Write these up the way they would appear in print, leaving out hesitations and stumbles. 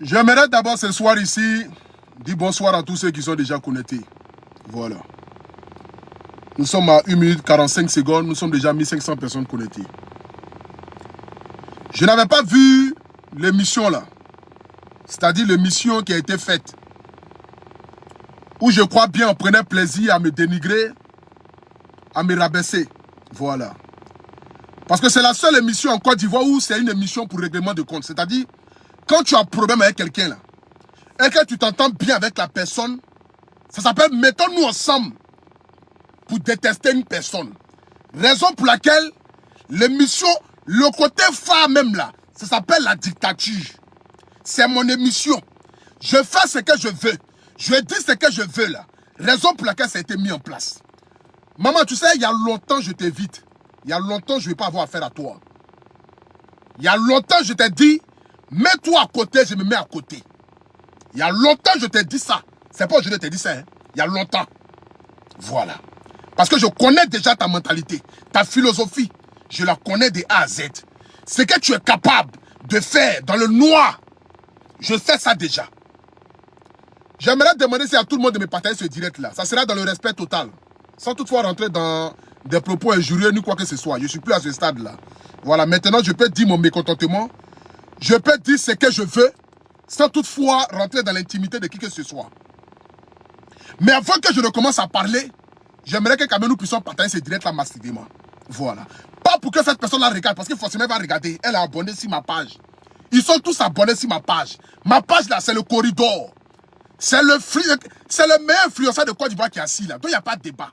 J'aimerais d'abord ce soir ici dire bonsoir à tous ceux qui sont déjà connectés. Voilà. Nous sommes à 1 minute 45 secondes, nous sommes déjà 1500 personnes connectées. Je n'avais pas vu l'émission là, c'est-à-dire l'émission qui a été faite, où je crois bien on prenait plaisir à me dénigrer, à me rabaisser. Voilà. Parce que c'est la seule émission en Côte d'Ivoire où c'est une émission pour règlement de compte. C'est-à-dire, quand tu as un problème avec quelqu'un là, et que tu t'entends bien avec la personne, ça s'appelle mettons-nous ensemble pour détester une personne. Raison pour laquelle l'émission, le côté phare même là, ça s'appelle la dictature. C'est mon émission. Je fais ce que je veux. Je dis ce que je veux là. Raison pour laquelle ça a été mis en place. Maman, tu sais, il y a longtemps je t'évite. Il y a longtemps je ne vais pas avoir affaire à toi. Il y a longtemps je t'ai dit, mets-toi à côté, je me mets à côté. Il y a longtemps je t'ai dit ça. C'est pas aujourd'hui que je t'ai dit ça. Hein? Il y a longtemps. Voilà. Parce que je connais déjà ta mentalité, ta philosophie. Je la connais de A à Z. Ce que tu es capable de faire dans le noir, je sais ça déjà. J'aimerais demander si à tout le monde de me partager ce direct-là. Ça sera dans le respect total. Sans toutefois rentrer dans des propos injurieux ni quoi que ce soit. Je ne suis plus à ce stade-là. Voilà, maintenant je peux dire mon mécontentement. Je peux dire ce que je veux, sans toutefois rentrer dans l'intimité de qui que ce soit. Mais avant que je ne commence à parler, j'aimerais que quand même nous puissions partager ce direct-là massivement. Voilà. Pas pour que cette personne-là regarde, parce que forcément elle va regarder. Elle est abonnée sur ma page. Ils sont tous abonnés sur ma page. Ma page là, c'est le corridor. C'est le meilleur influenceur de Côte d'Ivoire qui est assis là. Donc il n'y a pas de débat.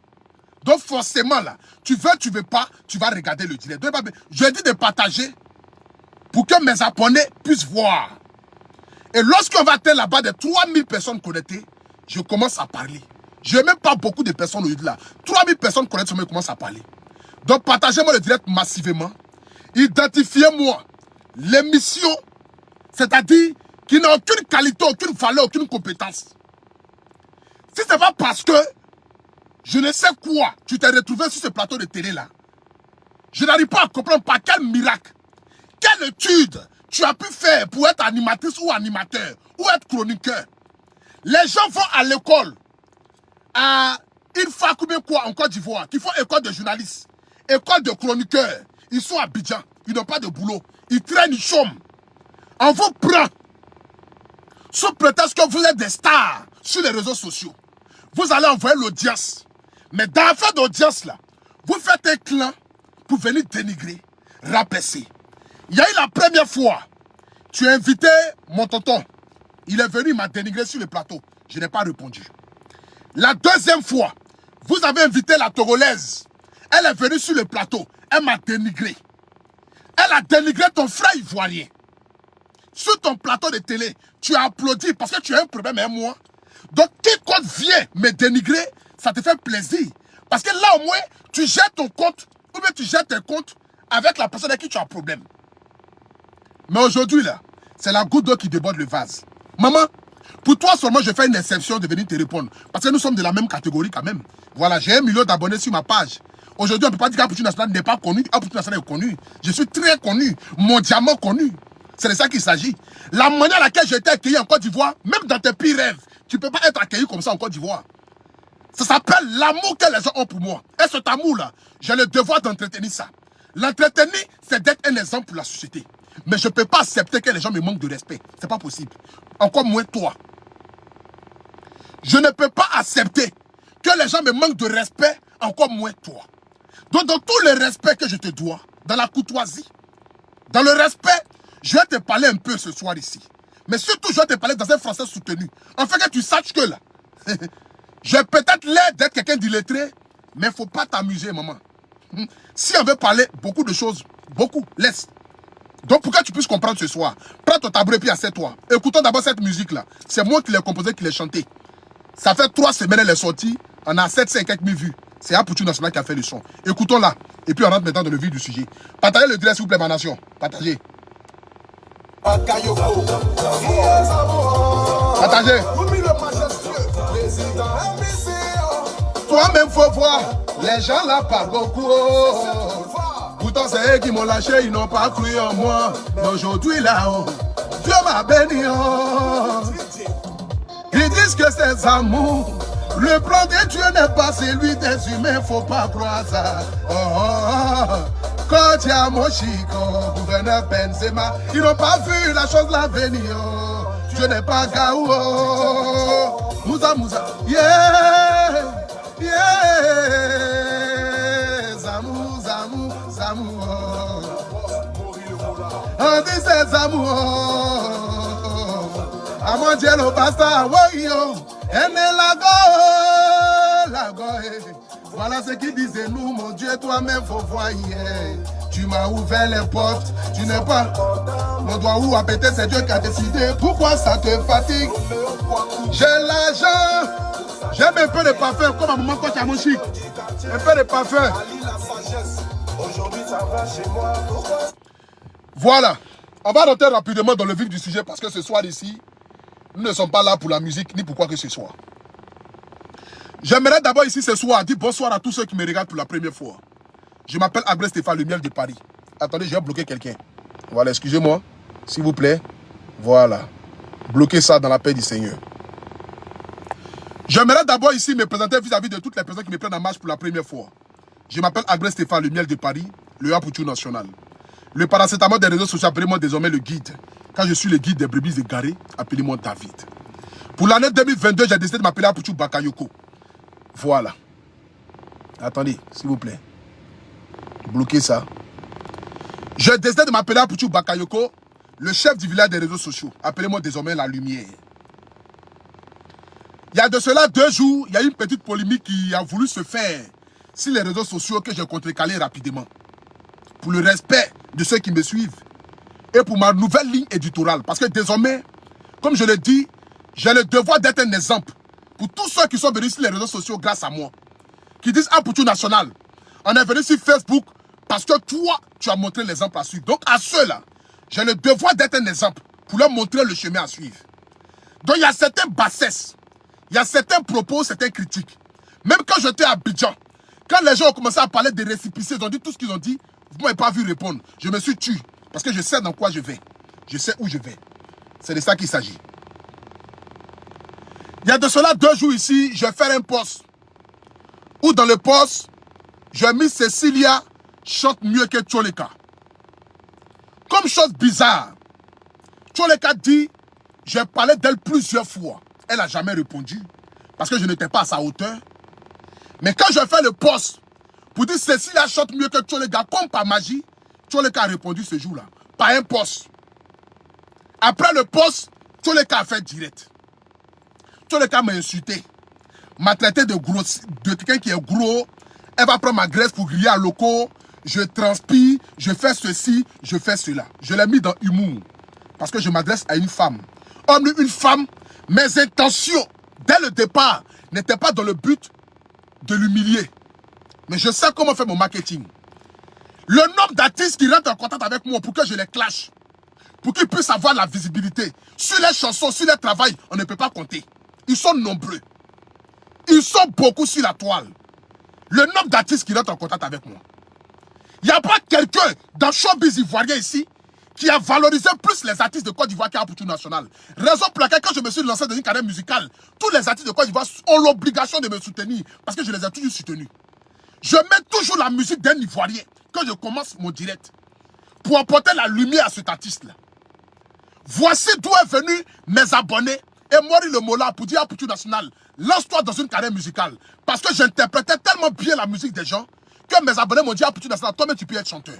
Donc forcément là, tu veux pas, tu vas regarder le direct. Donc, je dis de partager pour que mes abonnés puissent voir. Et lorsqu'on va atteindre là-bas de 3000 personnes connectées, je commence à parler. Je n'ai même pas beaucoup de personnes au-delà. 3000 personnes connectées, je commence à parler. Donc partagez-moi le direct massivement. Identifiez-moi l'émission, c'est-à-dire qui n'a aucune qualité, aucune valeur, aucune compétence. Si ce n'est pas parce que je ne sais quoi, tu t'es retrouvé sur ce plateau de télé là. Je n'arrive pas à comprendre par quel miracle, quelle étude tu as pu faire pour être animatrice ou animateur, ou être chroniqueur. Les gens vont à l'école, à une fac ou bien quoi en Côte d'Ivoire, qui font école de journalistes, école de chroniqueurs. Ils sont à Abidjan, ils n'ont pas de boulot. Ils traînent, ils chôment. On vous prend sous prétexte que vous êtes des stars sur les réseaux sociaux. Vous allez envoyer l'audience. Mais dans l'affaire d'audience là, vous faites un clan pour venir dénigrer, rabaisser. Il y a eu la première fois, tu as invité mon tonton. Il est venu, il m'a dénigré sur le plateau. Je n'ai pas répondu. La deuxième fois, vous avez invité la Togolaise. Elle est venue sur le plateau. Elle m'a dénigré. Elle a dénigré ton frère ivoirien. Sur ton plateau de télé, tu as applaudi parce que tu as un problème avec moi. Donc, quiconque vient me dénigrer, ça te fait plaisir. Parce que là, au moins, tu jettes ton compte, ou bien tu jettes tes comptes avec la personne avec qui tu as un problème. Mais aujourd'hui, là, c'est la goutte d'eau qui déborde le vase. Maman, pour toi seulement, je fais une exception de venir te répondre. Parce que nous sommes de la même catégorie quand même. Voilà, j'ai 1 million d'abonnés sur ma page. Aujourd'hui, on ne peut pas dire qu'Apoutu National n'est pas connu. Apoutu National est connu. Je suis très connu, mondialement connu. C'est de ça qu'il s'agit. La manière à laquelle j'ai été accueilli en Côte d'Ivoire, même dans tes pires rêves, tu ne peux pas être accueilli comme ça en Côte d'Ivoire. Ça s'appelle l'amour que les gens ont pour moi. Et cet amour-là, j'ai le devoir d'entretenir ça. L'entretenir, c'est d'être un exemple pour la société. Mais je ne peux pas accepter que les gens me manquent de respect. Ce n'est pas possible. Encore moins toi. Je ne peux pas accepter que les gens me manquent de respect, encore moins toi. Donc dans tout le respect que je te dois, dans la courtoisie, dans le respect, je vais te parler un peu ce soir ici. Mais surtout, je vais te parler dans un français soutenu. En fait que tu saches que là, j'ai peut-être l'air d'être quelqu'un d'illettré, mais il ne faut pas t'amuser, maman. Si on veut parler beaucoup de choses, beaucoup, laisse. Donc pour que tu puisses comprendre ce soir, prends ton tabouret puis assieds-toi. Écoutons d'abord cette musique-là. C'est moi qui l'ai composée, qui l'ai chantée. Ça fait 3 semaines qu'elle est sortie. On a 750 000 vues. C'est Apoutu National qui a fait le son. Écoutons-la. Et puis on rentre maintenant dans le vif du sujet. Partagez le direct s'il vous plaît, ma nation. Partagez. Partagez. Toi-même faut voir. Les gens là parlent beaucoup. Pourtant c'est eux qui m'ont lâché. Ils n'ont pas cru en moi. Mais aujourd'hui là, Dieu m'a béni. Ils disent que c'est amour. Le plan de Dieu n'est pas celui des humains, faut pas croire ça. Oh, oh, oh. Quand il y a Moshiko, gouverneur Benzema, ils n'ont pas vu la chose l'avenir. Oh. Dieu n'est pas Gaou. Oh. Mouza, Mouza. Yeah, yeah. Zamou, Zamou, Zamou. Oh. On dit c'est Zamou. Oh. À mon Dieu, le basta. Oh, yo. Voilà ce qu'ils disaient nous, mon Dieu, toi-même faut voir hier. Tu m'as ouvert les portes, tu n'es pas. Mon doigt où a pété, c'est Dieu qui a décidé. Pourquoi ça te fatigue? J'ai l'argent, j'aime un peu de parfum, comme à moment quand tu as mon chic. Un peu de parfum. Voilà, on va rentrer rapidement dans le vif du sujet parce que ce soir ici, nous ne sommes pas là pour la musique ni pour quoi que ce soit. J'aimerais d'abord ici ce soir dire bonsoir à tous ceux qui me regardent pour la première fois. Je m'appelle Agré Stéphane, le miel de Paris. Attendez, je vais bloquer quelqu'un. Voilà, excusez-moi, s'il vous plaît. Voilà. Bloquez ça dans la paix du Seigneur. J'aimerais d'abord ici me présenter vis-à-vis de toutes les personnes qui me prennent en marche pour la première fois. Je m'appelle Agré Stéphane, le miel de Paris, le A pour tout national. Le paracétamol des réseaux sociaux, appelez-moi désormais le guide. Quand je suis le guide des brebis égarées, appelez-moi David. Pour l'année 2022, j'ai décidé de m'appeler Apuchu Bakayoko. Voilà. Attendez, s'il vous plaît. Bloquez ça. J'ai décidé de m'appeler Apuchu Bakayoko, le chef du village des réseaux sociaux. Appelez-moi désormais la lumière. Il y a de cela 2 jours, il y a une petite polémique qui a voulu se faire sur les réseaux sociaux que j'ai contrecalé rapidement. Pour le respect de ceux qui me suivent. Et pour ma nouvelle ligne éditoriale. Parce que désormais, comme je le dis, j'ai le devoir d'être un exemple pour tous ceux qui sont venus sur les réseaux sociaux grâce à moi. Qui disent un pour tout national. On est venu sur Facebook parce que toi, tu as montré l'exemple à suivre. Donc à ceux-là, j'ai le devoir d'être un exemple pour leur montrer le chemin à suivre. Donc il y a certaines bassesses, il y a certains propos, certaines critiques. Même quand j'étais à Abidjan, quand les gens ont commencé à parler des récépissés, ils ont dit tout ce qu'ils ont dit, vous ne m'avez pas vu répondre. Je me suis tué parce que je sais dans quoi je vais. Je sais où je vais. C'est de ça qu'il s'agit. Il y a de cela 2 jours ici, je vais faire un post. Où dans le post, j'ai mis Cécilia chante mieux que Tcholeka. Comme chose bizarre, Tcholeka dit, j'ai parlé d'elle plusieurs fois. Elle n'a jamais répondu. Parce que je n'étais pas à sa hauteur. Mais quand je fais le post, pour dire Cécilia chante mieux que Tcholeka, comme par magie, Tcholeka a répondu ce jour-là. Par un post. Après le post, Tcholeka a fait direct. Tcholeka m'a insulté. M'a traité de gros, de quelqu'un qui est gros. Elle va prendre ma graisse pour griller à locaux. Je transpire, je fais ceci, je fais cela. Je l'ai mis dans humour. Parce que je m'adresse à une femme. Homme, une femme, mes intentions, dès le départ, n'étaient pas dans le but de l'humilier. Mais je sais comment faire mon marketing. Le nombre d'artistes qui rentrent en contact avec moi pour que je les clash, pour qu'ils puissent avoir la visibilité. Sur les chansons, sur les travail, on ne peut pas compter. Ils sont nombreux. Ils sont beaucoup sur la toile. Le nombre d'artistes qui rentrent en contact avec moi. Il n'y a pas quelqu'un dans le showbiz ivoirien ici qui a valorisé plus les artistes de Côte d'Ivoire qu'un pour tout national. Raison pour laquelle quand je me suis lancé dans une carrière musicale, tous les artistes de Côte d'Ivoire ont l'obligation de me soutenir parce que je les ai toujours soutenus. Je mets toujours la musique d'un Ivoirien quand je commence mon direct pour apporter la lumière à cet artiste-là. Voici d'où est venu mes abonnés et Mori le Mola pour dire à Poutou National, lance-toi dans une carrière musicale. Parce que j'interprétais tellement bien la musique des gens que mes abonnés m'ont dit à Poutou National, toi-même tu peux être chanteur.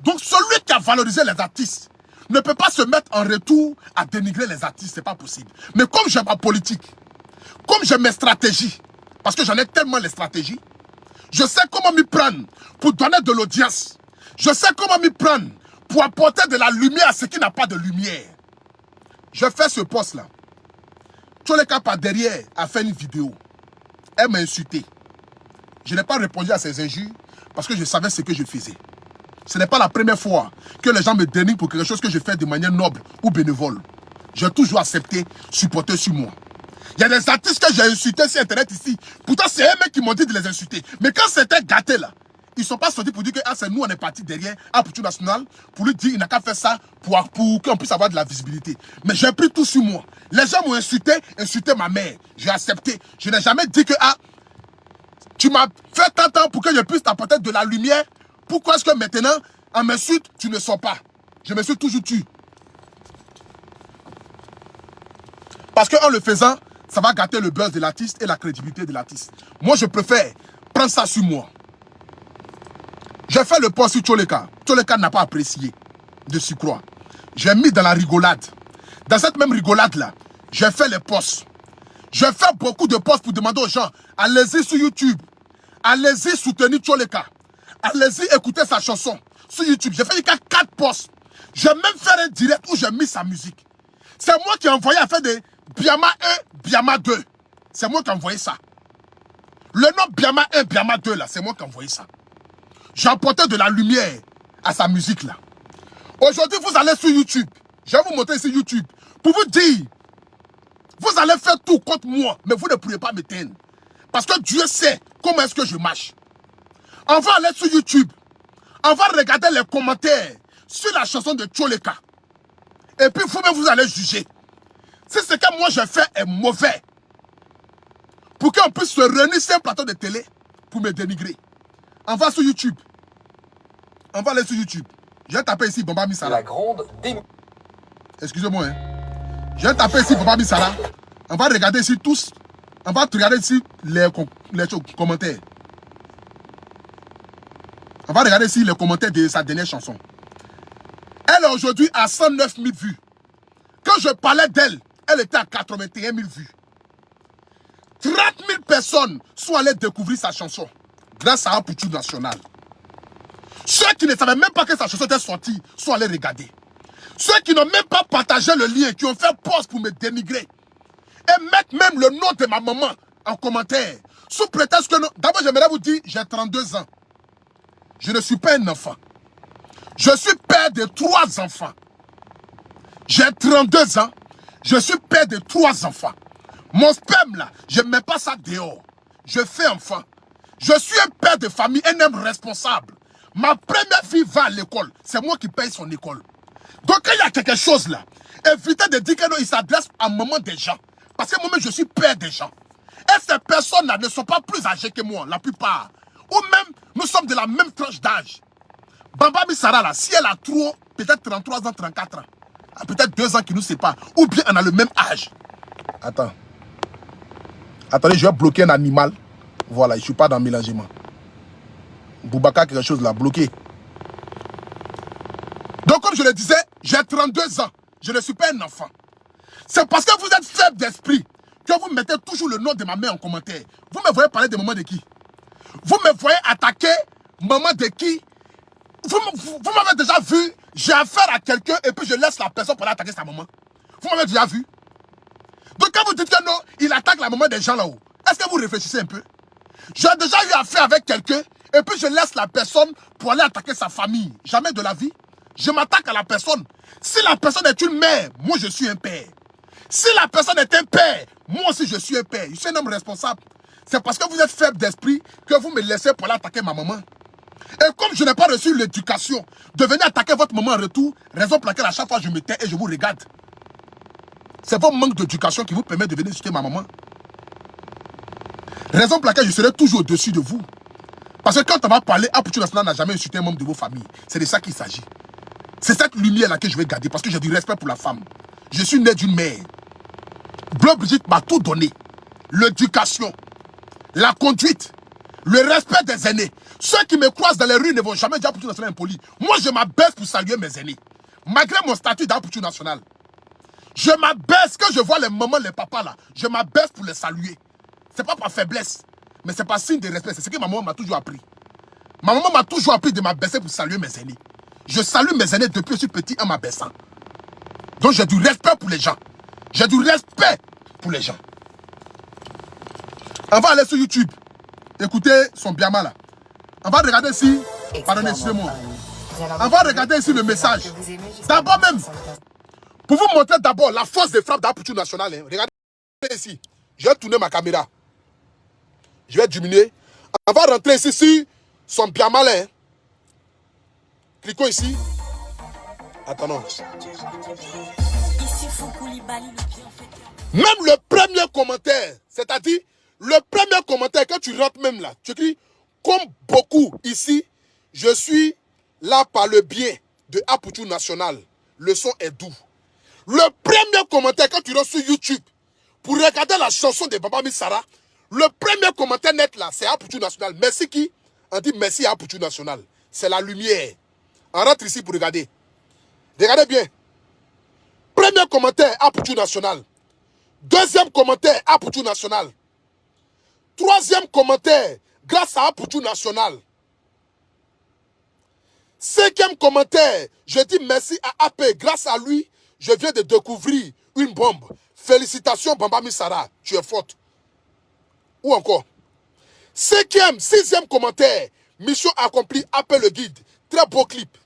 Donc celui qui a valorisé les artistes ne peut pas se mettre en retour à dénigrer les artistes, c'est pas possible. Mais comme j'ai ma politique, comme j'ai mes stratégies, parce que j'en ai tellement les stratégies, je sais comment m'y prendre pour donner de l'audience. Je sais comment m'y prendre pour apporter de la lumière à ce qui n'a pas de lumière. Je fais ce poste-là. Tcholeka par derrière a fait une vidéo. Elle m'a insulté. Je n'ai pas répondu à ses injures parce que je savais ce que je faisais. Ce n'est pas la première fois que les gens me dénigrent pour quelque chose que je fais de manière noble ou bénévole. J'ai toujours accepté, supporter sur moi. Il y a des artistes que j'ai insultés sur Internet ici. Pourtant, c'est eux-mêmes qui m'ont dit de les insulter. Mais quand c'était gâté là, Ils ne sont pas sortis pour dire que ah, c'est nous, on est partis derrière Appuchou National pour lui dire il n'a qu'à faire ça pour qu'on puisse avoir de la visibilité. Mais j'ai pris tout sur moi. Les gens m'ont insulté ma mère. J'ai accepté. Je n'ai jamais dit que ah, tu m'as fait tant de temps pour que je puisse t'apporter de la lumière. Pourquoi est-ce que maintenant, en m'insulte, tu ne sors pas? Je me suis toujours tué. Parce qu'en le faisant, ça va gâter le buzz de l'artiste et la crédibilité de l'artiste. Moi, je préfère prendre ça sur moi. J'ai fait le post sur Tcholeka. Tcholeka n'a pas apprécié de s'y croire. J'ai mis dans la rigolade. Dans cette même rigolade-là, j'ai fait les posts. J'ai fait beaucoup de posts pour demander aux gens, allez-y sur YouTube. Allez-y soutenir Tcholeka. Allez-y écouter sa chanson sur YouTube. J'ai fait 4 posts. J'ai même fait un direct où j'ai mis sa musique. C'est moi qui ai envoyé à faire des Biama 1, Biama 2. C'est moi qui ai envoyé ça. Le nom Biama 1, Biama 2, là, c'est moi qui ai envoyé ça. J'ai apporté de la lumière à sa musique, là. Aujourd'hui, vous allez sur YouTube. Je vais vous montrer ici YouTube. Pour vous dire, vous allez faire tout contre moi, mais vous ne pourrez pas m'éteindre. Parce que Dieu sait comment est-ce que je marche. On va aller sur YouTube. On va regarder les commentaires sur la chanson de Tcholeka. Et puis vous-même, vous allez juger. Si ce que moi je fais est mauvais, pour qu'on puisse se réunir sur un plateau de télé pour me dénigrer. On va sur YouTube. On va aller sur YouTube. Je vais taper ici Bamba Misala. La grande Excusez-moi. Hein. Je vais taper ici Bamba Misala. On va regarder ici tous. On va regarder ici les commentaires. On va regarder ici les commentaires de sa dernière chanson. Elle est aujourd'hui à 109 000 vues. Quand je parlais d'elle, elle était à 81 000 vues. 30 000 personnes sont allées découvrir sa chanson grâce à Appuchou National. Ceux qui ne savaient même pas que sa chanson était sortie sont allés regarder. Ceux qui n'ont même pas partagé le lien, qui ont fait post pour me dénigrer et mettre même le nom de ma maman en commentaire, sous prétexte que non. D'abord, j'aimerais vous dire, j'ai 32 ans. Je ne suis pas un enfant. Je suis père de 3 enfants. J'ai 32 ans. Je suis père de 3 enfants. Mon sperme là, je ne mets pas ça dehors. Je fais enfant. Je suis un père de famille, un homme responsable. Ma première fille va à l'école. C'est moi qui paye son école. Donc quand il y a quelque chose là, évitez de dire que non, il s'adresse à maman des gens. Parce que moi-même, je suis père des gens. Et ces personnes-là ne sont pas plus âgées que moi, la plupart. Ou même, nous sommes de la même tranche d'âge. Bamba Misara là, si elle a trop, peut-être 33 ans, 34 ans. Peut-être 2 ans qui nous séparent. Ou bien on a le même âge. Attends. Attendez, je vais bloquer un animal. Voilà, je ne suis pas dans le mélangement. Boubacar, quelque chose là, bloqué. Donc, comme je le disais, j'ai 32 ans. Je ne suis pas un enfant. C'est parce que vous êtes faible d'esprit que vous mettez toujours le nom de ma mère en commentaire. Vous me voyez parler de maman de qui? Vous me voyez attaquer maman de qui? Vous m'avez déjà vu, j'ai affaire à quelqu'un et puis je laisse la personne pour aller attaquer sa maman. Vous m'avez déjà vu? Donc quand vous dites que non, il attaque la maman des gens là-haut, est-ce que vous réfléchissez un peu? J'ai déjà eu affaire avec quelqu'un et puis je laisse la personne pour aller attaquer sa famille. Jamais de la vie. Je m'attaque à la personne. Si la personne est une mère, moi je suis un père. Si la personne est un père, moi aussi je suis un père. Je suis un homme responsable. C'est parce que vous êtes faible d'esprit que vous me laissez pour aller attaquer ma maman. Et comme je n'ai pas reçu l'éducation de venir attaquer votre maman en retour, raison pour laquelle à chaque fois je me tais et je vous regarde. C'est votre manque d'éducation qui vous permet de venir insulter ma maman. Raison pour laquelle je serai toujours au-dessus de vous. Parce que quand on va parler, Appuchou National n'a jamais insulté un membre de vos familles. C'est de ça qu'il s'agit. C'est cette lumière-là que je vais garder parce que j'ai du respect pour la femme. Je suis né d'une mère. Bleu Brigitte m'a tout donné. L'éducation, la conduite, le respect des aînés. Ceux qui me croisent dans les rues ne vont jamais dire Appuchou National impoli. Moi, je m'abaisse pour saluer mes aînés. Malgré mon statut d'Appuchou National. Je m'abaisse, quand je vois les mamans, les papas là, je m'abaisse pour les saluer. C'est pas par faiblesse, mais c'est par signe de respect. C'est ce que ma maman m'a toujours appris. Ma maman m'a toujours appris de m'abaisser pour saluer mes aînés. Je salue mes aînés depuis que je suis petit en m'abaissant. Donc j'ai du respect pour les gens. J'ai du respect pour les gens. On va aller sur YouTube. Écoutez son biama là. On va regarder ici. Pardonnez, excusez-moi. On va regarder ici le message. D'abord même, pour vous montrer d'abord la force de frappe d'Appuchou National. Hein. Regardez ici. Je vais tourner ma caméra. Je vais diminuer. On va rentrer ici sur sont bien malins. Cliquons ici. Attends. Même le premier commentaire, c'est-à-dire le premier commentaire, quand tu rentres même là, tu écris comme beaucoup ici, je suis là par le biais de Aputu National. Le son est doux. Le premier commentaire, quand tu rentres sur YouTube, pour regarder la chanson de Baba Missara, le premier commentaire net là, c'est Aputu National. Merci qui? On dit merci à Aputu National. C'est la lumière. On rentre ici pour regarder. Regardez bien. Premier commentaire, Aputu National. Deuxième commentaire, Aputu National. Troisième commentaire, grâce à Aputu National. Cinquième commentaire, je dis merci à AP. Grâce à lui, je viens de découvrir une bombe. Félicitations, Bamba Missara. Tu es forte. Ou encore. Sixième commentaire, mission accomplie, AP le guide. Très beau clip.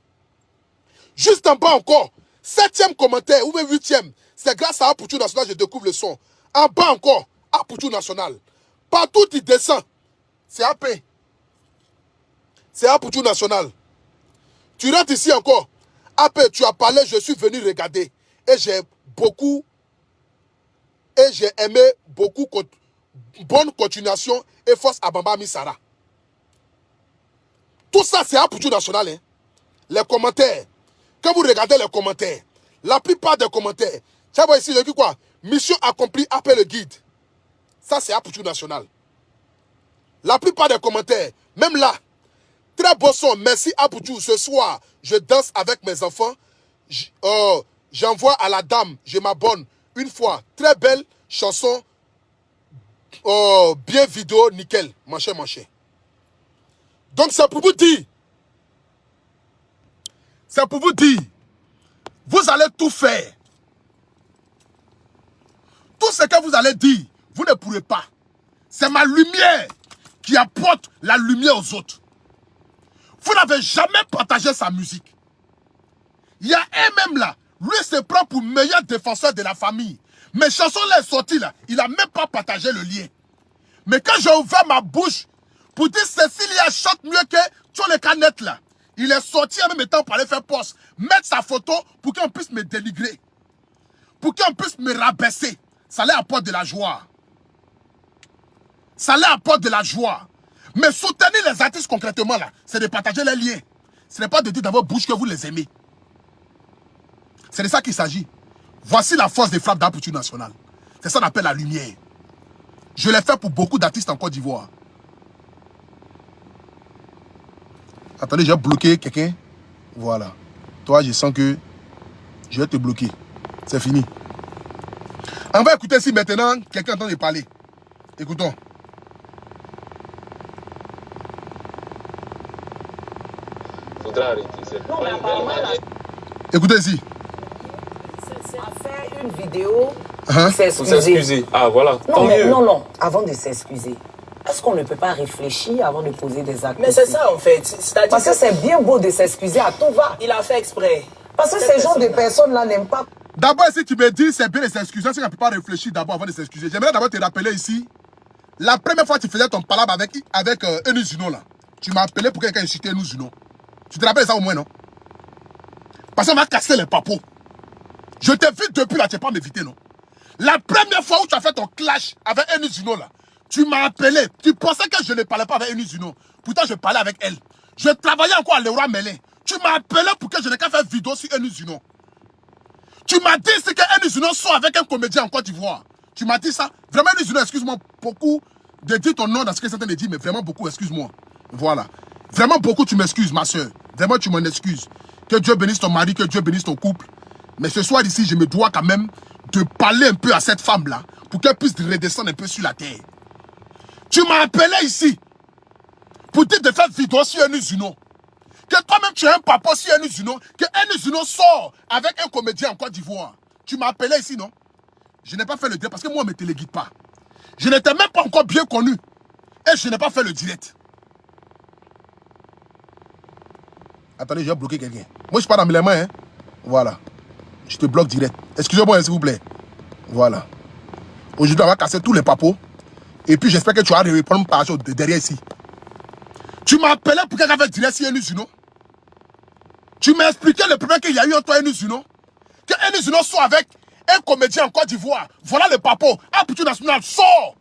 Juste en bas encore. Septième commentaire, ou même huitième, c'est grâce à Aputu National que je découvre le son. En bas encore, Aputu National. Partout il descend, c'est AP. C'est Aputu National. Tu rentres ici encore. AP, tu as parlé, je suis venu regarder. Et j'ai aimé beaucoup. Bonne continuation et force à Bamba Missara. Tout ça, c'est Aputu National. Hein. Les commentaires. Quand vous regardez les commentaires, la plupart des commentaires, tu vois ici, je dis quoi? Mission accomplie, appelle le guide. Ça, c'est Aputu National. La plupart des commentaires, même là, très beau son, merci Aputu. Ce soir, je danse avec mes enfants. J'envoie à la dame, je m'abonne une fois. Très belle chanson. Bien vidéo, nickel. Manché. Donc, c'est pour vous dire. C'est pour vous dire, vous allez tout faire. Tout ce que vous allez dire, vous ne pourrez pas. C'est ma lumière qui apporte la lumière aux autres. Vous n'avez jamais partagé sa musique. Il y a un même là, lui se prend pour meilleur défenseur de la famille. Mes chansons là sont sorties là, il n'a même pas partagé le lien. Mais quand j'ai ouvert ma bouche pour dire Cécilia chante mieux que tous les canettes là, il est sorti en même temps pour aller faire poste, mettre sa photo pour qu'on puisse me dénigrer, pour qu'on puisse me rabaisser. Ça leur apporte de la joie. Ça leur apporte de la joie. Mais soutenir les artistes concrètement là, c'est de partager les liens. Ce n'est pas de dire dans votre bouche que vous les aimez. C'est de ça qu'il s'agit. Voici la force des frappes d'Aputu National. C'est ça qu'on appelle la lumière. Je l'ai fait pour beaucoup d'artistes en Côte d'Ivoire. Attendez, j'ai bloqué quelqu'un. Voilà. Toi, je sens que je vais te bloquer. C'est fini. On va écouter si maintenant quelqu'un entend parler. Écoutons. Faudra arrêter. Écoutez ici. A fait une vidéo pour Pour s'excuser. Ah voilà. Non. Avant de s'excuser. Est-ce qu'on ne peut pas réfléchir avant de poser des actes? Mais c'est ça en fait. C'est-à-dire Parce que c'est bien beau de s'excuser à tout va. il a fait exprès. Parce que ces gens de personnes-là n'aiment pas. D'abord, si tu me dis c'est bien de s'excuser, c'est qu'on ne peut pas réfléchir d'abord avant de s'excuser. J'aimerais d'abord te rappeler ici, la première fois que tu faisais ton palabre avec Enu Zuno là, tu m'as appelé pour quelqu'un insulter Enu Zuno. Tu te rappelles ça au moins, non? Parce qu'on va casser les papos. Je t'ai vu depuis là, tu n'as pas m'éviter, non? La première fois où tu as fait ton clash avec Enu Zuno là, tu m'as appelé. Tu pensais que je ne parlais pas avec Enu Zuno. Pourtant, je parlais avec elle. Je travaillais encore à Leroy Merlin. Tu m'as appelé pour que je n'ai qu'à faire vidéo sur Enu Zuno. Tu m'as dit que Enu Zuno sort avec un comédien en Côte d'Ivoire. Tu m'as dit ça. Vraiment, Enu Zuno, excuse-moi beaucoup de dire ton nom dans ce que certains disent, mais vraiment beaucoup, excuse-moi. Voilà. Vraiment beaucoup, tu m'excuses, ma soeur. Vraiment, tu m'en excuses. Que Dieu bénisse ton mari, que Dieu bénisse ton couple. Mais ce soir ici, je me dois quand même de parler un peu à cette femme-là pour qu'elle puisse redescendre un peu sur la terre. Tu m'as appelé ici pour dire de faire vidéo sur Enu Zuno. Que toi-même tu es un papa sur Enu Zuno. Que Enu Zuno sort avec un comédien en Côte d'Ivoire. Tu m'as appelé ici, non? Je n'ai pas fait le direct parce que moi, on ne me téléguide pas. Je n'étais même pas encore bien connu. Et je n'ai pas fait le direct. Attendez, je vais bloquer quelqu'un. Moi, je suis pas dans mes mains. Hein. Voilà. Je te bloque direct. Excusez-moi, s'il vous plaît. Voilà. Aujourd'hui, on va casser tous les papos. Et puis, j'espère que tu vas répondre par derrière ici. Tu m'as appelé pour quelqu'un avait direct sur Enis Uno. Tu m'as expliqué le problème qu'il y a eu entre toi et Enis Uno. Que Enis Uno soit avec un comédien en Côte d'Ivoire. Voilà le papo. Aptitude nationale, sort.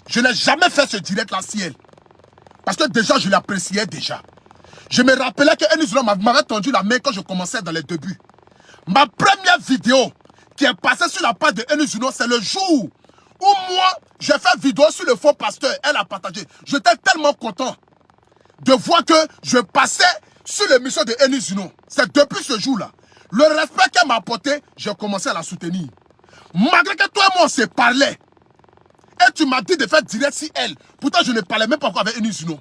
Je n'ai jamais fait ce direct-là, ciel. Parce que déjà, je l'appréciais déjà. Je me rappelais que Enis Uno m'avait tendu la main quand je commençais dans les débuts. Ma première vidéo qui est passée sur la page de Enis Uno, c'est le jour où moi, j'ai fait vidéo sur le faux pasteur. Elle a partagé. J'étais tellement content de voir que je passais sur l'émission de Enis Uno. C'est depuis ce jour-là. Le respect qu'elle m'a apporté, j'ai commencé à la soutenir. Malgré que toi et moi, on se parlait. Et tu m'as dit de faire direct sur elle. Pourtant, je ne parlais même pas encore avec Enis Uno.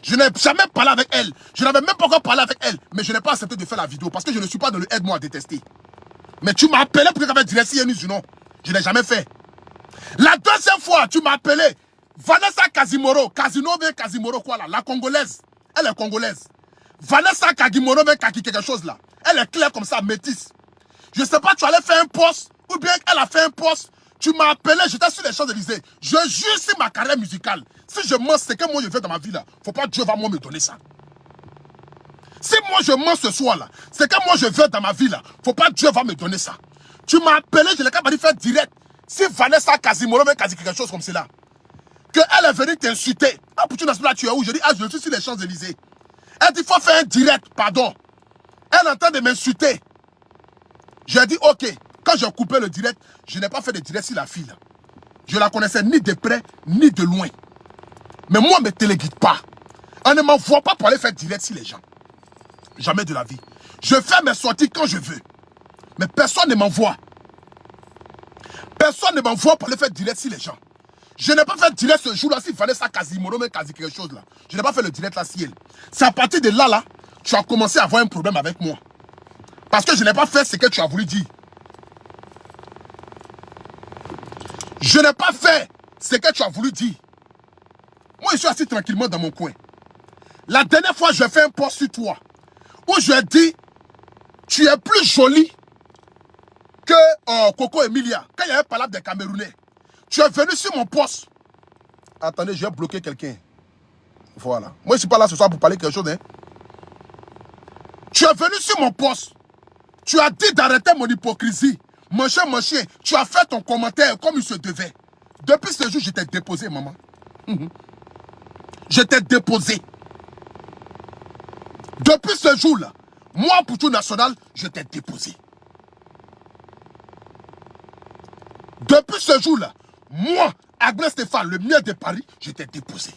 Je n'ai jamais parlé avec elle. Je n'avais même pas encore parlé avec elle. Mais je n'ai pas accepté de faire la vidéo parce que je ne suis pas dans le aide-moi à détester. Mais tu m'as appelé pour faire direct sur Enis Uno. Je n'ai jamais fait. La deuxième fois, tu m'as appelé Vanessa Casimoro. Casimoro quoi là? La Congolaise. Elle est congolaise. Vanessa Kagimoro veut kaki quelque chose là. Elle est claire comme ça, métisse. Je sais pas, tu allais faire un poste ou bien elle a fait un poste. Tu m'as appelé, j'étais sur les Champs-Élysées. Je jure sur ma carrière musicale. Si je mens, c'est que moi je veux dans ma vie là. Faut pas Dieu va moi me donner ça. Si moi je mens ce soir là, c'est que moi je veux dans ma vie là. Faut pas Dieu va me donner ça. Tu m'as appelé, je l'ai qu'à faire direct. Si Vanessa Casimoro veut kaki quelque chose comme cela, que elle est venue t'insulter. Ah, pour tu n'as pas tu es où? Je dis, ah, je suis sur les Champs-Élysées. Elle dit, il faut faire un direct, pardon. Elle est en train de m'insulter. J'ai dit, ok. Quand j'ai coupé le direct, je n'ai pas fait de direct sur la fille. Je la connaissais ni de près, ni de loin. Mais moi, ne me téléguide pas. On ne m'envoie pas pour aller faire direct sur les gens. Jamais de la vie. Je fais mes sorties quand je veux. Mais personne ne m'envoie. Personne ne m'envoie pour aller faire direct sur les gens. Je n'ai pas fait direct ce jour-là, s'il fallait ça Casimoro, mais quasi quelque chose là. Je n'ai pas fait le direct là, ciel. C'est à partir de là, tu as commencé à avoir un problème avec moi. Parce que je n'ai pas fait ce que tu as voulu dire. Je n'ai pas fait ce que tu as voulu dire. Moi, je suis assis tranquillement dans mon coin. La dernière fois, je fais un post sur toi. Où je ai dit, tu es plus jolie que Coco Emilia. Quand il y avait parlé des Camerounais. Tu es venu sur mon poste. Attendez, je vais bloquer quelqu'un. Voilà. Moi, je ne suis pas là ce soir pour parler quelque chose. Hein. Tu es venu sur mon poste. Tu as dit d'arrêter mon hypocrisie. Mon chien. Tu as fait ton commentaire comme il se devait. Depuis ce jour, je t'ai déposé, maman. Je t'ai déposé. Depuis ce jour-là, moi, pour tout national, je t'ai déposé. Depuis ce jour-là, moi, Agnès Stéphane, le miel de Paris, je t'ai déposé.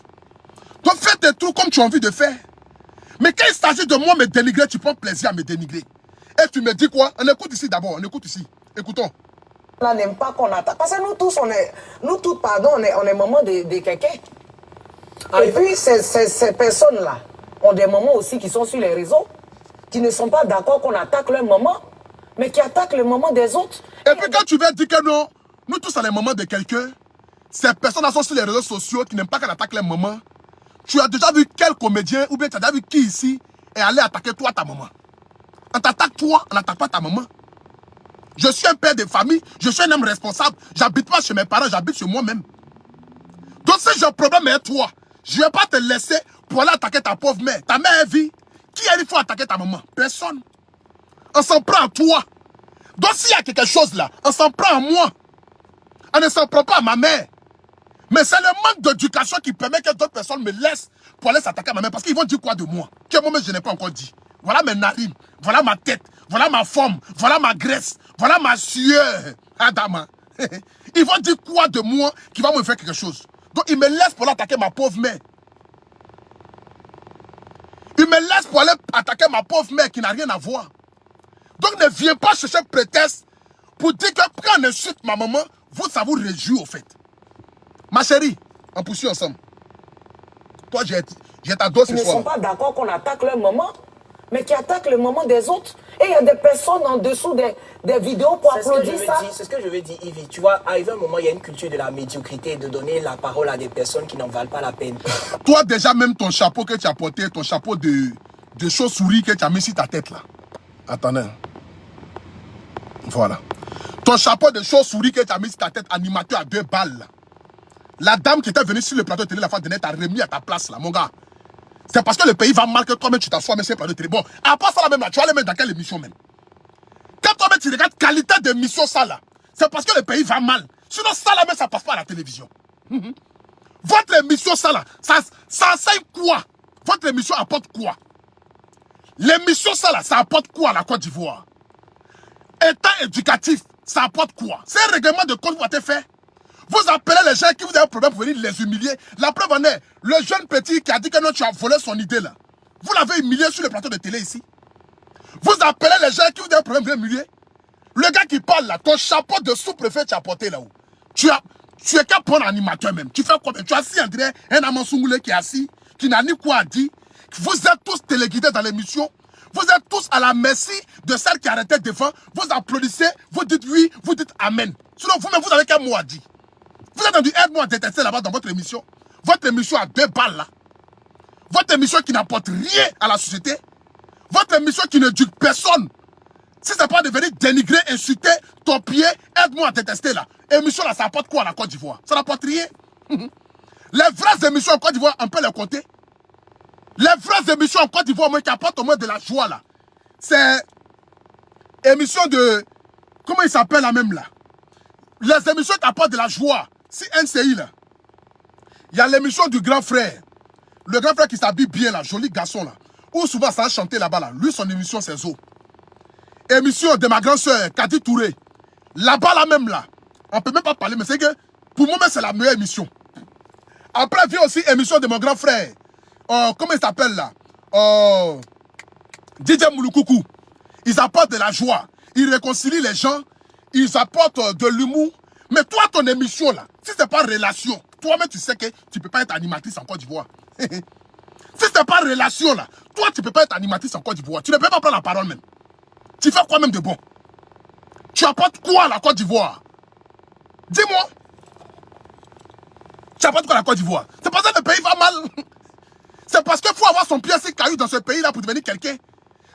Donc fais tes trucs comme tu as envie de faire. Mais quand il s'agit de moi me dénigrer, tu prends plaisir à me dénigrer. Et tu me dis quoi? On écoute ici d'abord, on écoute ici. Écoutons. On n'aime pas qu'on attaque. Parce que nous tous, on est maman de quelqu'un. Et puis, ces personnes-là ont des mamans aussi qui sont sur les réseaux, qui ne sont pas d'accord qu'on attaque leur maman, mais qui attaquent le maman des autres. Et puis quand tu vas dire que non, nous tous on est maman de quelqu'un, ces personnes-là sont sur les réseaux sociaux qui n'aiment pas qu'on attaque les mamans. Tu as déjà vu quel comédien ou bien tu as déjà vu qui ici est allé attaquer toi, ta maman? On t'attaque toi, on n'attaque pas ta maman. Je suis un père de famille, je suis un homme responsable. J'habite pas chez mes parents, j'habite chez moi-même. Donc si j'ai un problème avec toi, je ne vais pas te laisser pour aller attaquer ta pauvre mère. Ta mère est vie. Qui est il faut attaquer ta maman? Personne. On s'en prend à toi. Donc s'il y a quelque chose là, on s'en prend à moi. On ne s'en prend pas à ma mère. Mais c'est le manque d'éducation qui permet que d'autres personnes me laissent pour aller s'attaquer à ma mère. Parce qu'ils vont dire quoi de moi? Que moi-même je n'ai pas encore dit. Voilà mes narines, voilà ma tête, voilà ma forme, voilà ma graisse, voilà ma sueur. Adama. Ils vont dire quoi de moi qui va me faire quelque chose? Donc ils me laissent pour aller attaquer ma pauvre mère. Ils me laissent pour aller attaquer ma pauvre mère qui n'a rien à voir. Donc ne viens pas chercher prétexte pour dire que quand on insulte ma maman, vous, ça vous réjouit au fait. Ma chérie, on poursuit ensemble. Toi, j'ai ta dose ce soir. Ils ne sont pas d'accord qu'on attaque leur maman, mais qui attaquent le maman des autres. Et il y a des personnes en dessous des vidéos pour applaudir ça. C'est ce que je veux dire, Yves. Tu vois, arrivé un moment, il y a une culture de la médiocrité, de donner la parole à des personnes qui n'en valent pas la peine. Toi, déjà, même ton chapeau que tu as porté, ton chapeau de chauve-souris que tu as mis sur ta tête là. Attendez. Voilà. Ton chapeau de chauve-souris que tu as mis sur ta tête, animateur à 2 balles là. La dame qui était venue sur le plateau de télé la fois dernière t'a remis à ta place là, mon gars. C'est parce que le pays va mal que toi-même tu t'assois, mais c'est pas de télé. Bon, à part ça, là même, là, tu vas les mettre dans quelle émission même? Quand toi-même tu regardes qualité d'émission, ça là, c'est parce que le pays va mal. Sinon, ça là même, ça passe pas à la télévision. Votre émission, ça là, ça enseigne quoi? Votre émission apporte quoi? L'émission, ça là, ça apporte quoi à la Côte d'Ivoire? État éducatif, ça apporte quoi? C'est un règlement de compte qui va être fait. Vous appelez les gens qui vous avez un problème pour venir les humilier. La preuve en est, le jeune petit qui a dit que non, tu as volé son idée là. Vous l'avez humilié sur le plateau de télé ici. Vous appelez les gens qui vous avez un problème pour humilier. Le gars qui parle là, ton chapeau de sous-préfet tu as porté là-haut. Tu es qu'un bon animateur même. Tu fais quoi? Tu es assis, on dirait un Amansoungoulet qui est assis, qui n'a ni quoi à dire. Vous êtes tous téléguidés dans l'émission. Vous êtes tous à la merci de celle qui arrêtait devant. Vous applaudissez, vous dites oui, vous dites amen. Sinon, vous-même, vous avez qu'un mot à dire. Vous êtes dans du aide-moi à détester là-bas dans votre émission. Votre émission à 2 balles là. Votre émission qui n'apporte rien à la société. Votre émission qui n'éduque personne. Si c'est pas de venir dénigrer, insulter, torpiller, aide-moi à détester là. Émission là, ça apporte quoi à la Côte d'Ivoire? Ça n'apporte rien. Les vraies émissions en Côte d'Ivoire, on peut les compter. Les vraies émissions en Côte d'Ivoire, qui apportent au moins de la joie là. C'est émission de... Comment il s'appelle la même là? Les émissions qui apportent de la joie. Si NCI là. Il y a l'émission du grand frère. Le grand frère qui s'habille bien là, joli garçon là. Ou souvent ça a chanté là-bas là. Lui son émission c'est Zo. Émission de ma grande soeur, Kadi Touré. Là-bas là même là. On peut même pas parler, mais c'est que pour moi c'est la meilleure émission. Après vient aussi émission de mon grand frère. Comment il s'appelle là? DJ Mouloukoukou. Ils apportent de la joie. Ils réconcilient les gens. Ils apportent de l'humour. Mais toi, ton émission là, si c'est pas relation, toi-même tu sais que tu peux pas être animatrice en Côte d'Ivoire. Si c'est pas relation là, toi tu peux pas être animatrice en Côte d'Ivoire. Tu ne peux pas prendre la parole même. Tu fais quoi même de bon? Tu apportes quoi à la Côte d'Ivoire? Dis-moi. Tu apportes quoi à la Côte d'Ivoire? C'est parce que le pays va mal. C'est parce qu'il faut avoir son pied assez caillou dans ce pays là pour devenir quelqu'un.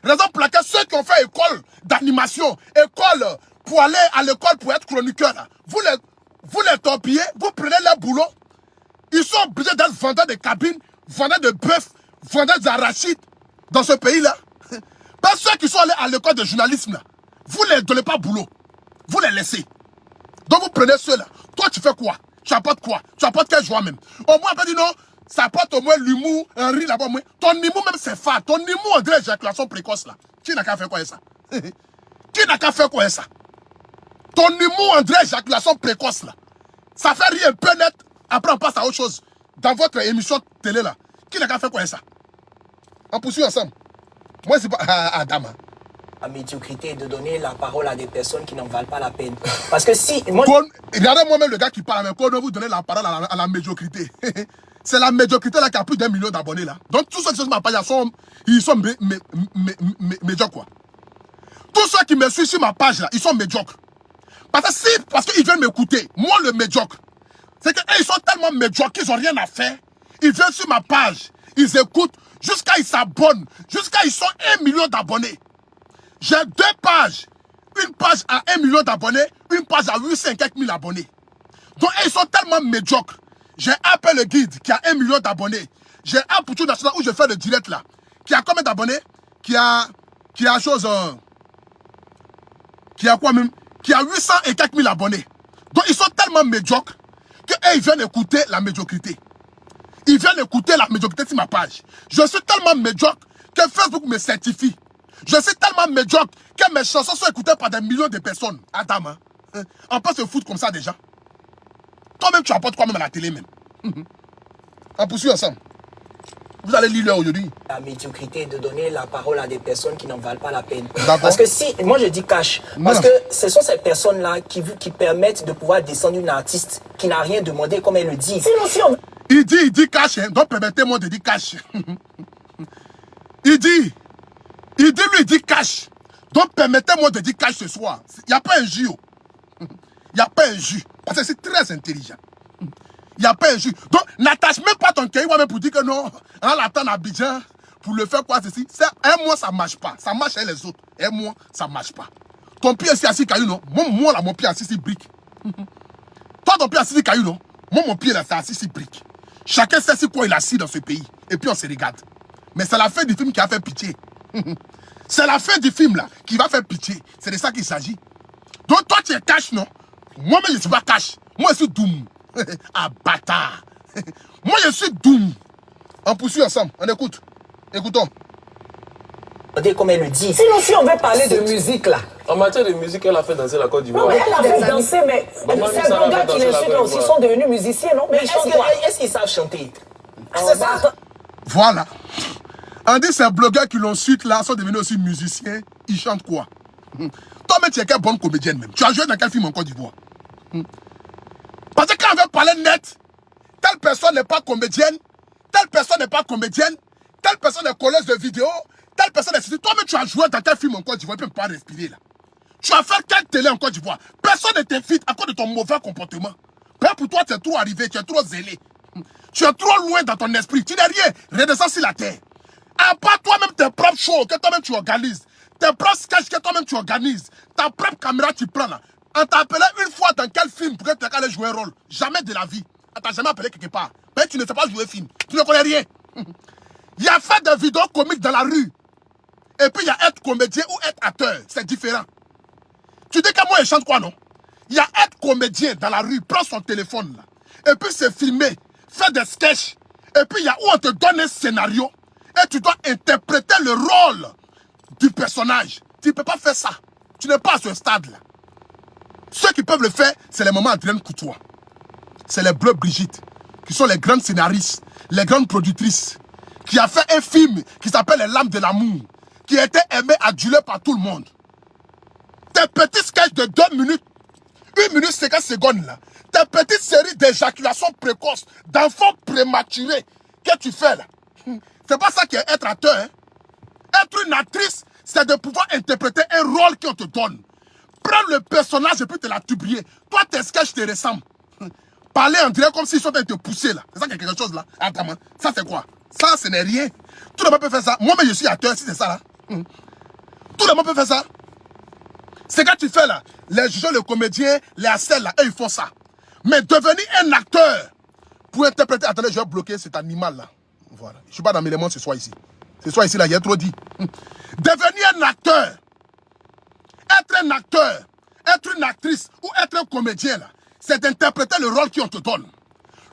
Raison pour laquelle ceux qui ont fait école d'animation, école pour aller à l'école pour être chroniqueur, vous les torpillez, vous prenez leur boulot. Ils sont obligés d'être vendeurs de cabines, vendeurs de bœuf, vendeurs d'arachides dans ce pays-là. Parce que ceux qui sont allés à l'école de journalisme, là, vous ne les donnez pas boulot. Vous les laissez. Donc vous prenez ceux-là. Toi, tu fais quoi? Tu apportes quoi? Tu apportes quelle joie même? Au moins, on peut dire non, ça apporte au moins l'humour, un rire là-bas. Ton humour même, c'est fade. Ton humour, on dirait éjaculation précoce là. Qui n'a qu'à faire quoi ça? Qui n'a qu'à faire quoi ça? Ton humour, on dirait éjaculation précoce là. Ça fait rire un peu net. Après, on passe à autre chose. Dans votre émission télé là. Qui n'a qu'à faire quoi ça? On poursuit ensemble. Moi, c'est pas Adam. La médiocrité de donner la parole à des personnes qui n'en valent pas la peine. Parce que si... Regardez moi-même le gars qui parle, mais quand vous donnez la parole à la médiocrité. C'est la médiocrité là qui a plus d'1 million d'abonnés là. Donc tous ceux qui sont sur ma page, ils sont médiocres quoi. Tous ceux qui me suivent sur ma page là, ils sont médiocres. Parce qu'ils viennent m'écouter, moi le médiocre, c'est qu'ils sont tellement médiocres qu'ils n'ont rien à faire. Ils viennent sur ma page, ils écoutent, jusqu'à ils s'abonnent, jusqu'à ils sont 1 million d'abonnés. J'ai 2 pages. Une page à 1 million d'abonnés, une page à 800 et quelques mille abonnés. Donc ils sont tellement médiocres. J'ai appelé le guide qui a 1 million d'abonnés. J'ai un Poutou National où je fais le direct là. Qui a combien d'abonnés? Qui a chose... qui a quoi même? Qui a 800 et quelques mille abonnés. Donc ils sont tellement médiocres qu'ils viennent écouter la médiocrité. Ils viennent écouter la médiocrité sur ma page. Je suis tellement médiocre que Facebook me certifie. Je suis tellement médiocre que mes chansons sont écoutées par des millions de personnes. Adam, hein? On peut se foutre comme ça déjà. Toi-même, tu apportes quoi même à la télé même? On poursuit ensemble. Vous allez lire aujourd'hui. La médiocrité de donner la parole à des personnes qui n'en valent pas la peine. Parce que si, moi je dis cash, parce que ce sont ces personnes-là qui permettent de pouvoir descendre une artiste qui n'a rien demandé, comme elle le dit. Il dit cash, hein? Donc permettez-moi de dire cash. Il dit cash. Donc permettez-moi de dire cash ce soir. Il n'y a pas un jus. Il n'y a pas un jus. Parce que c'est très intelligent. Il n'y a pas un jus. Donc, n'attache même pas ton cahier pour dire que non, on l'attend à Abidjan pour le faire quoi ceci. Un mois, ça ne marche pas. Ça marche avec les autres. Un mois, ça ne marche pas. Ton pied est assis caillou, non? Moi, là, mon pied est assis sur brique. Toi, ton pied est assis caillou, non? Moi, mon pied là, c'est assis sur brique. Chacun sait sur quoi il est assis dans ce pays. Et puis, on se regarde. Mais c'est la fin du film qui a fait pitié. C'est la fin du film là qui va faire pitié. C'est de ça qu'il s'agit. Donc toi tu es cash, non? Moi-même je ne suis pas cash. Moi je suis Doom. Ah bâtard. Moi je suis Doom. On poursuit ensemble, on écoute. Écoutons. Comme elle le dit. Sinon, si on veut parler de musique là. En matière de musique, elle a fait danser la Côte d'Ivoire. Non, mais elle a fait danser, mais ces gars qui l'insultent là aussi sont devenus musiciens, non? Mais Est-ce qu'ils savent chanter? c'est ça. Voilà. On dit ces blogueurs qui l'ont suite là sont devenus aussi musiciens. Ils chantent quoi? Toi-même, tu es quelle bonne comédienne même. Tu as joué dans quel film en Côte d'Ivoire? Parce que quand on veut parler net, telle personne n'est pas comédienne, telle personne n'est pas comédienne, telle personne est colleuse de vidéos, telle personne est... Toi-même, tu as joué dans quel film en Côte d'Ivoire, tu ne peux pas respirer là. Tu as fait quelle télé en Côte d'Ivoire? Personne ne t'invite à cause de ton mauvais comportement. Père, pour toi, tu es trop arrivé, tu es trop zélé. Tu es trop loin dans ton esprit. Tu n'es rien. Redescends sur la terre. À part toi-même tes propres shows que toi-même tu organises, tes propres sketchs que toi-même tu organises, ta propre caméra tu prends là. On t'a appelé une fois dans quel film pour que tu aies jouer un rôle? Jamais de la vie. On t'a jamais appelé quelque part. Mais tu ne sais pas jouer film. Tu ne connais rien. Il y a fait des vidéos comiques dans la rue. Et puis il y a être comédien ou être acteur. C'est différent. Tu dis que moi je chante quoi, non? Il y a être comédien dans la rue, prends son téléphone là. Et puis c'est filmé, fait des sketchs. Et puis il y a où on te donne un scénario. Et tu dois interpréter le rôle du personnage. Tu ne peux pas faire ça. Tu n'es pas à ce stade-là. Ceux qui peuvent le faire, c'est les mamans Adrienne Coutois. C'est les Bleu Brigitte, qui sont les grandes scénaristes, les grandes productrices, qui a fait un film qui s'appelle Les Lames de l'amour, qui a été aimé, adulé par tout le monde. Tes petits sketchs de 2 minutes, 1 minute 50 secondes là, tes petites séries d'éjaculation précoce, d'enfants prématurés que tu fais là. C'est pas ça qui est être acteur. Hein? Être une actrice, c'est de pouvoir interpréter un rôle qu'on te donne. Prends le personnage et puis te l'attribuer. Toi, tes sketchs te ressemblent. Parler en direct comme s'ils sont en train de te pousser là. C'est ça qu'il y a quelque chose là. Attends, ça c'est quoi? Ça, ce n'est rien. Tout le monde peut faire ça. Moi-même, je suis acteur, si c'est ça là. Tout le monde peut faire ça. C'est quand tu fais là, les juges, les comédiens, les acteurs là, eux ils font ça. Mais devenir un acteur pour interpréter... Attendez, je vais bloquer cet animal là. Voilà. Je ne suis pas dans mes éléments ce soir ici. Ce soir ici là, il y a trop dit. Devenir un acteur, être un acteur, être une actrice ou être un comédien là, c'est d'interpréter le rôle qu'on te donne.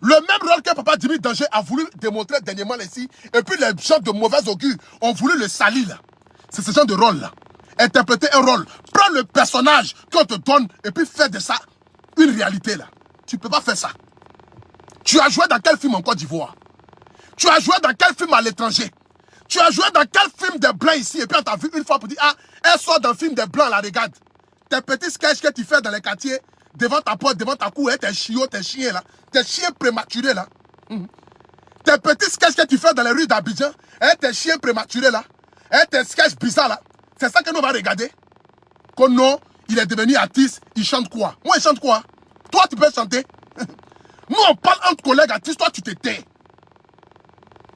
Le même rôle que Papa Jimmy Danger a voulu démontrer dernièrement ici, et puis les gens de mauvais augure ont voulu le salir là. C'est ce genre de rôle là. Interpréter un rôle. Prends le personnage qu'on te donne et puis fais de ça une réalité là. Tu ne peux pas faire ça. Tu as joué dans quel film en Côte d'Ivoire? Tu as joué dans quel film à l'étranger? Tu as joué dans quel film des Blancs ici? Et puis on t'a vu une fois pour dire, ah, elle sort dans le film des Blancs, la regarde. Tes petits sketchs que tu fais dans les quartiers, devant ta porte, devant ta cour, et tes chiots, tes chiens là, tes chiens prématurés là. Tes petits sketchs que tu fais dans les rues d'Abidjan, et tes chiens prématurés là, et tes sketchs bizarres là. C'est ça que nous on va regarder. Que non, il est devenu artiste, il chante quoi? Moi, il chante quoi? Toi, tu peux chanter. Nous, on parle entre collègues artistes, toi, tu te tais.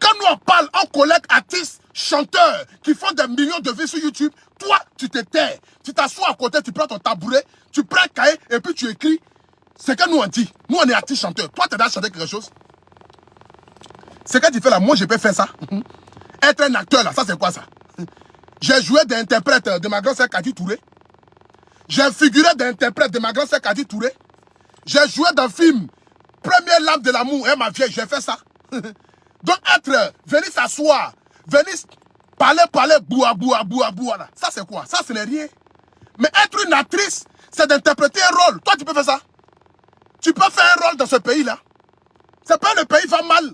Quand nous, on parle entre collègues artistes, chanteurs, qui font des millions de vues sur YouTube, toi, tu te tais. Tu t'assois à côté, tu prends ton tabouret, tu prends un cahier et puis tu écris. C'est que nous, on dit. Nous, on est artistes chanteurs. Toi, tu as chanté quelque chose. C'est que tu fais là, moi, je peux faire ça. Être un acteur là, ça, c'est quoi ça? J'ai joué d'interprète de ma grande sœur Kadi Touré. J'ai figuré d'interprète de ma grande sœur Kadi Touré. J'ai joué dans le film Première Lame de l'amour, ma vieille, j'ai fait ça. Donc venir s'asseoir, venir parler, boua, là. Ça c'est quoi? Ça ce n'est rien. Mais être une actrice, c'est d'interpréter un rôle. Toi tu peux faire ça. Tu peux faire un rôle dans ce pays-là. C'est pas le pays va mal.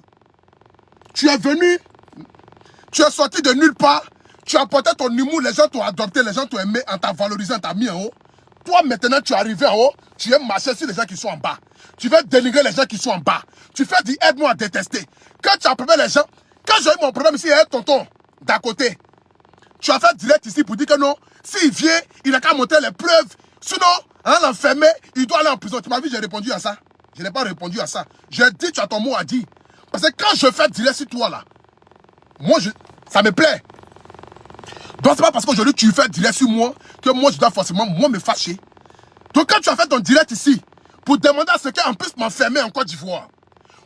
Tu es venu, tu es sorti de nulle part, tu as porté ton humour, les gens t'ont adopté, les gens t'ont aimé, on t'a valorisé, on t'a mis en haut. Toi maintenant tu es arrivé en haut, tu aimes marcher sur les gens qui sont en bas. Tu veux dénigrer les gens qui sont en bas. Tu fais du aide-moi à détester. Quand tu as problème les gens, quand j'ai eu mon problème ici, il y a un tonton d'à côté. Tu as fait direct ici pour dire que non, s'il vient, il n'a qu'à monter les preuves. Sinon, l'enfermer, il doit aller en prison. Tu m'as vu, j'ai répondu à ça. Je n'ai pas répondu à ça. J'ai dit, tu as ton mot à dire. Parce que quand je fais direct sur toi là, moi, ça me plaît. Donc c'est pas parce qu'aujourd'hui tu fais direct sur moi que moi je dois forcément me fâcher. Donc quand tu as fait ton direct ici, pour demander à ce qu'on puisse m'enfermer en Côte d'Ivoire,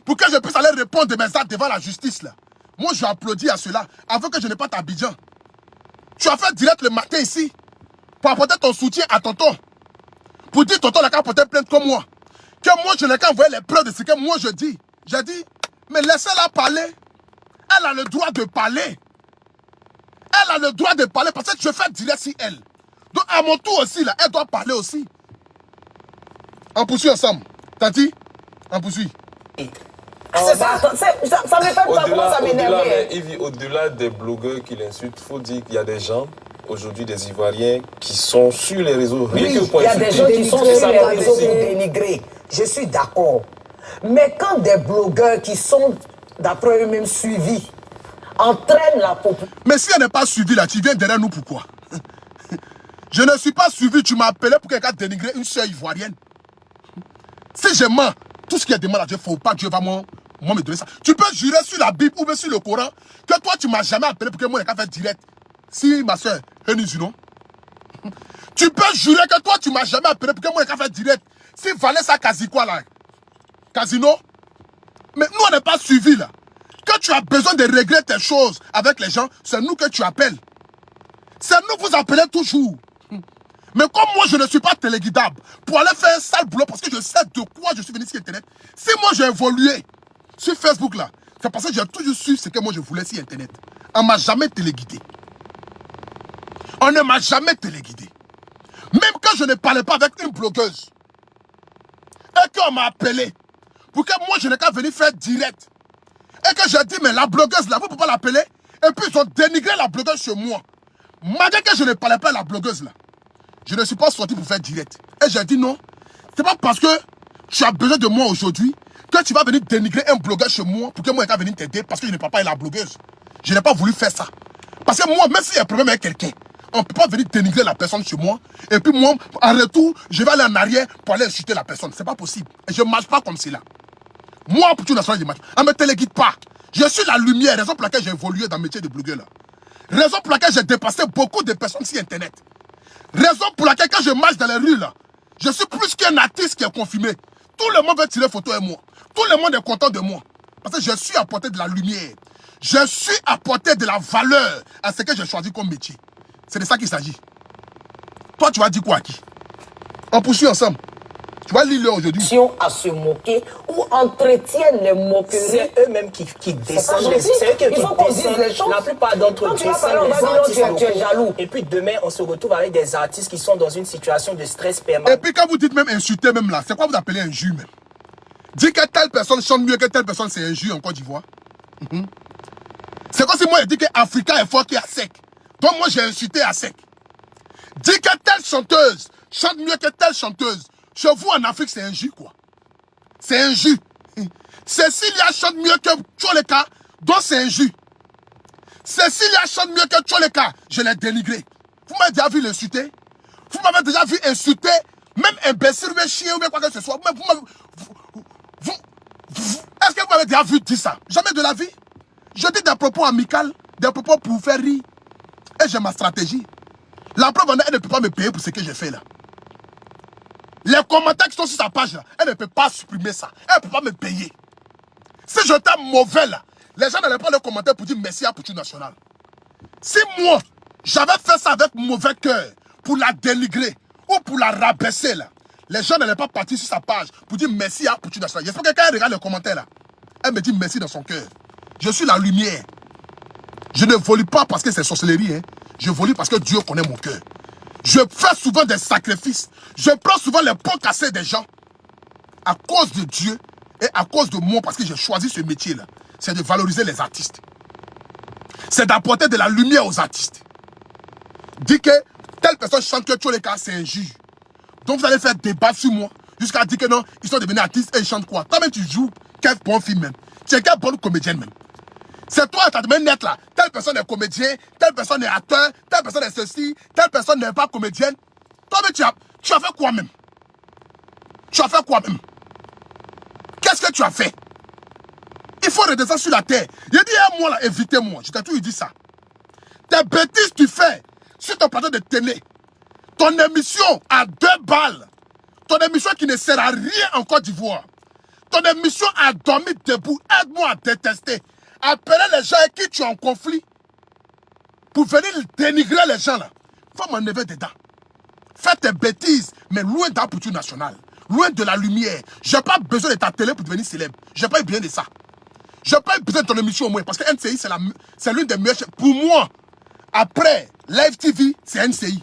pour que je puisse aller répondre de mes actes devant la justice là, Moi, je applaudis à cela. Avant que je n'ai pas d'Abidjan. Tu as fait direct le matin ici. Pour apporter ton soutien à tonton. Pour dire tonton n'a qu'à porter plainte comme moi. Que moi, je n'ai qu'à envoyer les preuves de ce que moi je dis. J'ai dit, mais laissez-la parler. Elle a le droit de parler. Elle a le droit de parler parce que je fais direct sur elle. Donc à mon tour aussi, là, elle doit parler aussi. On poursuit ensemble. T'as dit? On poursuit. C'est ça, ça me fait pas comment ça m'énerve. Au-delà des blogueurs qui l'insultent, il faut dire qu'il y a des gens, aujourd'hui des Ivoiriens, qui sont sur les réseaux. Oui, il y a des gens qui sont sur les réseaux pour dénigrer. Je suis d'accord. Mais quand des blogueurs qui sont, d'après eux-mêmes, suivis, entraînent la population... Mais si elle n'est pas suivie là, tu viens derrière nous pourquoi? Je ne suis pas suivi, tu m'as appelé pour quelqu'un dénigrer une soeur ivoirienne. Si je mens, tout ce qui est demandé à Dieu, il ne faut pas Dieu va moi me donner ça. Tu peux jurer sur la Bible ou bien sur le Coran que toi tu ne m'as jamais appelé pour que moi je fasse direct. Si ma soeur, non? Tu peux jurer que toi tu ne m'as jamais appelé pour que moi je fasse direct. Si Vanessa Kazi quoi là? Casino? Mais nous on n'est pas suivis là. Quand tu as besoin de régler tes choses avec les gens, c'est nous que tu appelles. C'est nous que vous appelez toujours. Mais comme moi, je ne suis pas téléguidable pour aller faire un sale boulot parce que je sais de quoi je suis venu sur Internet. Si moi, j'ai évolué sur Facebook, là, c'est parce que j'ai toujours su ce que moi, je voulais sur Internet. On ne m'a jamais téléguidé. On ne m'a jamais téléguidé. Même quand je ne parlais pas avec une blogueuse et qu'on m'a appelé pour que moi, je n'ai qu'à venir faire direct. Et que j'ai dit, mais la blogueuse, là, vous ne pouvez pas l'appeler. Et puis, ils ont dénigré la blogueuse chez moi. Malgré que je ne parlais pas à la blogueuse, là. Je ne suis pas sorti pour faire direct. Et j'ai dit non. C'est pas parce que tu as besoin de moi aujourd'hui que tu vas venir dénigrer un blogueur chez moi pour que moi je vais venir t'aider parce que je n'ai pas la blogueuse. Je n'ai pas voulu faire ça. Parce que moi, même s'il y a un problème avec quelqu'un, on ne peut pas venir dénigrer la personne chez moi. Et puis moi, en retour, je vais aller en arrière pour aller insulter la personne. C'est pas possible. Et je ne marche pas comme cela. Moi, pour tout national, je marche. On ne me téléguide pas. Je suis la lumière, raison pour laquelle j'ai évolué dans le métier de blogueur là. Raison pour laquelle j'ai dépassé beaucoup de personnes sur Internet. Raison pour laquelle quand je marche dans les rues là, je suis plus qu'un artiste qui est confirmé. Tout le monde veut tirer photo avec moi. Tout le monde est content de moi. Parce que je suis apporté de la lumière. Je suis apporté de la valeur à ce que j'ai choisi comme métier. C'est de ça qu'il s'agit. Toi, tu vas dire quoi à qui? On poursuit ensemble. Tu vas lire aujourd'hui. À se moquer ou entretiennent les moqueries. C'est eux-mêmes qui descendent les... C'est eux qui descendent les choses. La plupart d'entre eux descendent les artistes. Tu es jaloux. Et puis demain, on se retrouve avec des artistes qui sont dans une situation de stress permanent. Et puis quand vous dites même insulter même là, c'est quoi vous appelez injure même? Dis que telle personne chante mieux que telle personne, c'est injure en Côte d'Ivoire. C'est comme si moi je dis que Africa est fort qui est à sec. Donc moi j'ai insulté à sec. Dis que telle chanteuse chante mieux que telle chanteuse. Chez vous en Afrique, c'est injure quoi. C'est injure. Cécilia chante mieux que Tcholeka, donc c'est injure. Cécilia chante mieux que Tcholeka, je l'ai dénigré. Vous m'avez déjà vu l'insulter? Vous m'avez déjà vu insulter, même imbécile, ou chien, ou quoi que ce soit. Est-ce que vous m'avez déjà vu dire ça? Jamais de la vie. Je dis des propos amicaux, des propos pour vous faire rire. Et j'ai ma stratégie. La preuve en est, elle ne peut pas me payer pour ce que j'ai fait là. Les commentaires qui sont sur sa page là, elle ne peut pas supprimer ça. Elle ne peut pas me payer. Si j'étais mauvais là, les gens n'allaient pas le commentaire pour dire merci à Poutou National. Si moi, j'avais fait ça avec mauvais cœur, pour la dénigrer ou pour la rabaisser là, les gens n'allaient pas partir sur sa page pour dire merci à Poutou National. J'espère que quand elle regarde les commentaires là, elle me dit merci dans son cœur. Je suis la lumière. Je ne volue pas parce que c'est sorcellerie, hein. Je volue parce que Dieu connaît mon cœur. Je fais souvent des sacrifices. Je prends souvent les pots cassés des gens. À cause de Dieu et à cause de moi, parce que j'ai choisi ce métier-là. C'est de valoriser les artistes. C'est d'apporter de la lumière aux artistes. Dis que telle personne chante que Tcholeka, c'est injure. Donc vous allez faire débat sur moi. Jusqu'à dire que non, ils sont devenus artistes et ils chantent quoi? Toi-même tu joues, quel bon film même. Tu es quelle bonne comédienne même. C'est toi, tu as de net là. Telle personne est comédien, telle personne est acteur, telle personne est ceci, telle personne n'est pas comédienne. Toi-même, tu as fait quoi même? Tu as fait quoi même? Qu'est-ce que tu as fait? Il faut redescendre sur la terre. Il dit à moi là, évitez-moi. Je t'ai toujours dit ça. Tes bêtises tu fais sur ton plateau de télé. Ton émission à 2 balles. Ton émission qui ne sert à rien en Côte d'Ivoire. Ton émission a dormi debout. Aide-moi à détester. appeler les gens avec qui tu es en conflit pour venir dénigrer les gens là. Faut m'enlever dedans. Fais tes bêtises, mais loin d'un pour national. Loin de la lumière. J'ai pas besoin de ta télé pour devenir célèbre. J'ai pas eu besoin de ça. J'ai pas eu besoin de ton émission au moins. Parce que NCI, c'est l'une des meilleures chaînes. Pour moi, après Live TV, c'est NCI.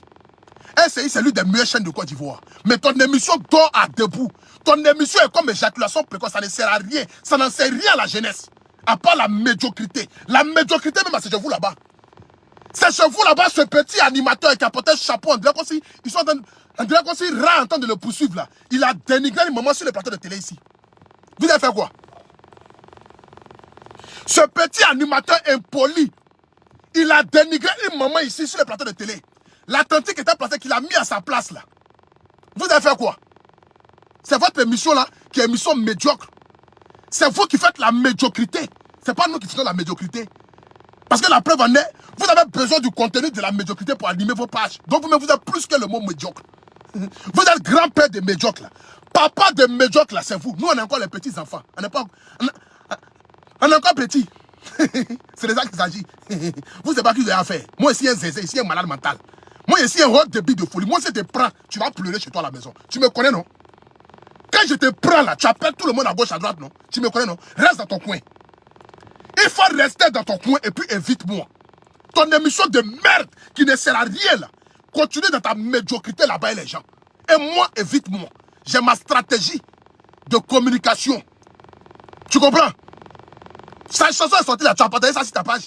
NCI, c'est l'une des meilleures chaînes de Côte d'Ivoire. Mais ton émission dort à debout. Ton émission est comme éjaculation précoce. Ça ne sert à rien. Ça n'en sert rien à la jeunesse. À part la médiocrité. La médiocrité, même, c'est chez vous là-bas. C'est chez vous là-bas, ce petit animateur qui a porté un chapeau. On dirait qu'on s'y rend en train de le poursuivre là. Il a dénigré une maman sur le plateau de télé ici. Vous avez fait quoi? Ce petit animateur impoli, il a dénigré une maman ici sur le plateau de télé. La tante qui était placée, qu'il a mis à sa place là. Vous avez fait quoi? C'est votre émission là, qui est une émission médiocre. C'est vous qui faites la médiocrité. C'est pas nous qui faisons la médiocrité. Parce que la preuve en est, vous avez besoin du contenu de la médiocrité pour animer vos pages. Donc vous êtes plus que le mot médiocre. Vous êtes grand-père des médiocres là. Papa des médiocres là, c'est vous. Nous on est encore les petits enfants. On est encore petits. C'est de ça qu'il s'agit. Vous savez pas qui vous avez affaire. Moi ici un zézé, ici un malade mental. Moi ici un rock de bille de folie. Moi si je te prends, tu vas pleurer chez toi à la maison. Tu me connais non? Quand je te prends là, tu appelles tout le monde à gauche à droite non? Tu me connais non? Reste dans ton coin. Il faut rester dans ton coin et puis évite-moi. Ton émission de merde qui ne sert à rien là. Continue dans ta médiocrité là-bas et les gens. Et moi, évite-moi. J'ai ma stratégie de communication. Tu comprends? Sa chanson est sortie là, tu as partagé ça sur ta page.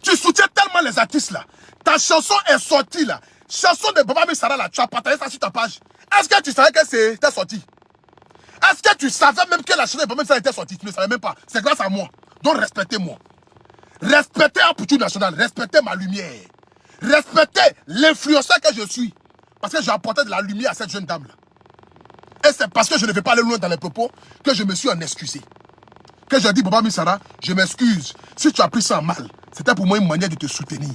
Tu soutiens tellement les artistes là. Ta chanson est sortie là. Chanson de Baba Missara là, tu as partagé ça sur ta page. Est-ce que tu savais que c'était sorti? Est-ce que tu savais même que la chanson de Baba Missara était sortie? Tu ne savais même pas. C'est grâce à moi. Donc respectez-moi. Respectez Apoutou National. Respectez ma lumière. Respectez l'influenceur que je suis. Parce que j'ai apporté de la lumière à cette jeune dame là. Et c'est parce que je ne vais pas aller loin dans les propos que je me suis en excusé. Que j'ai dit, Baba Missara, je m'excuse. Si tu as pris ça mal, c'était pour moi une manière de te soutenir.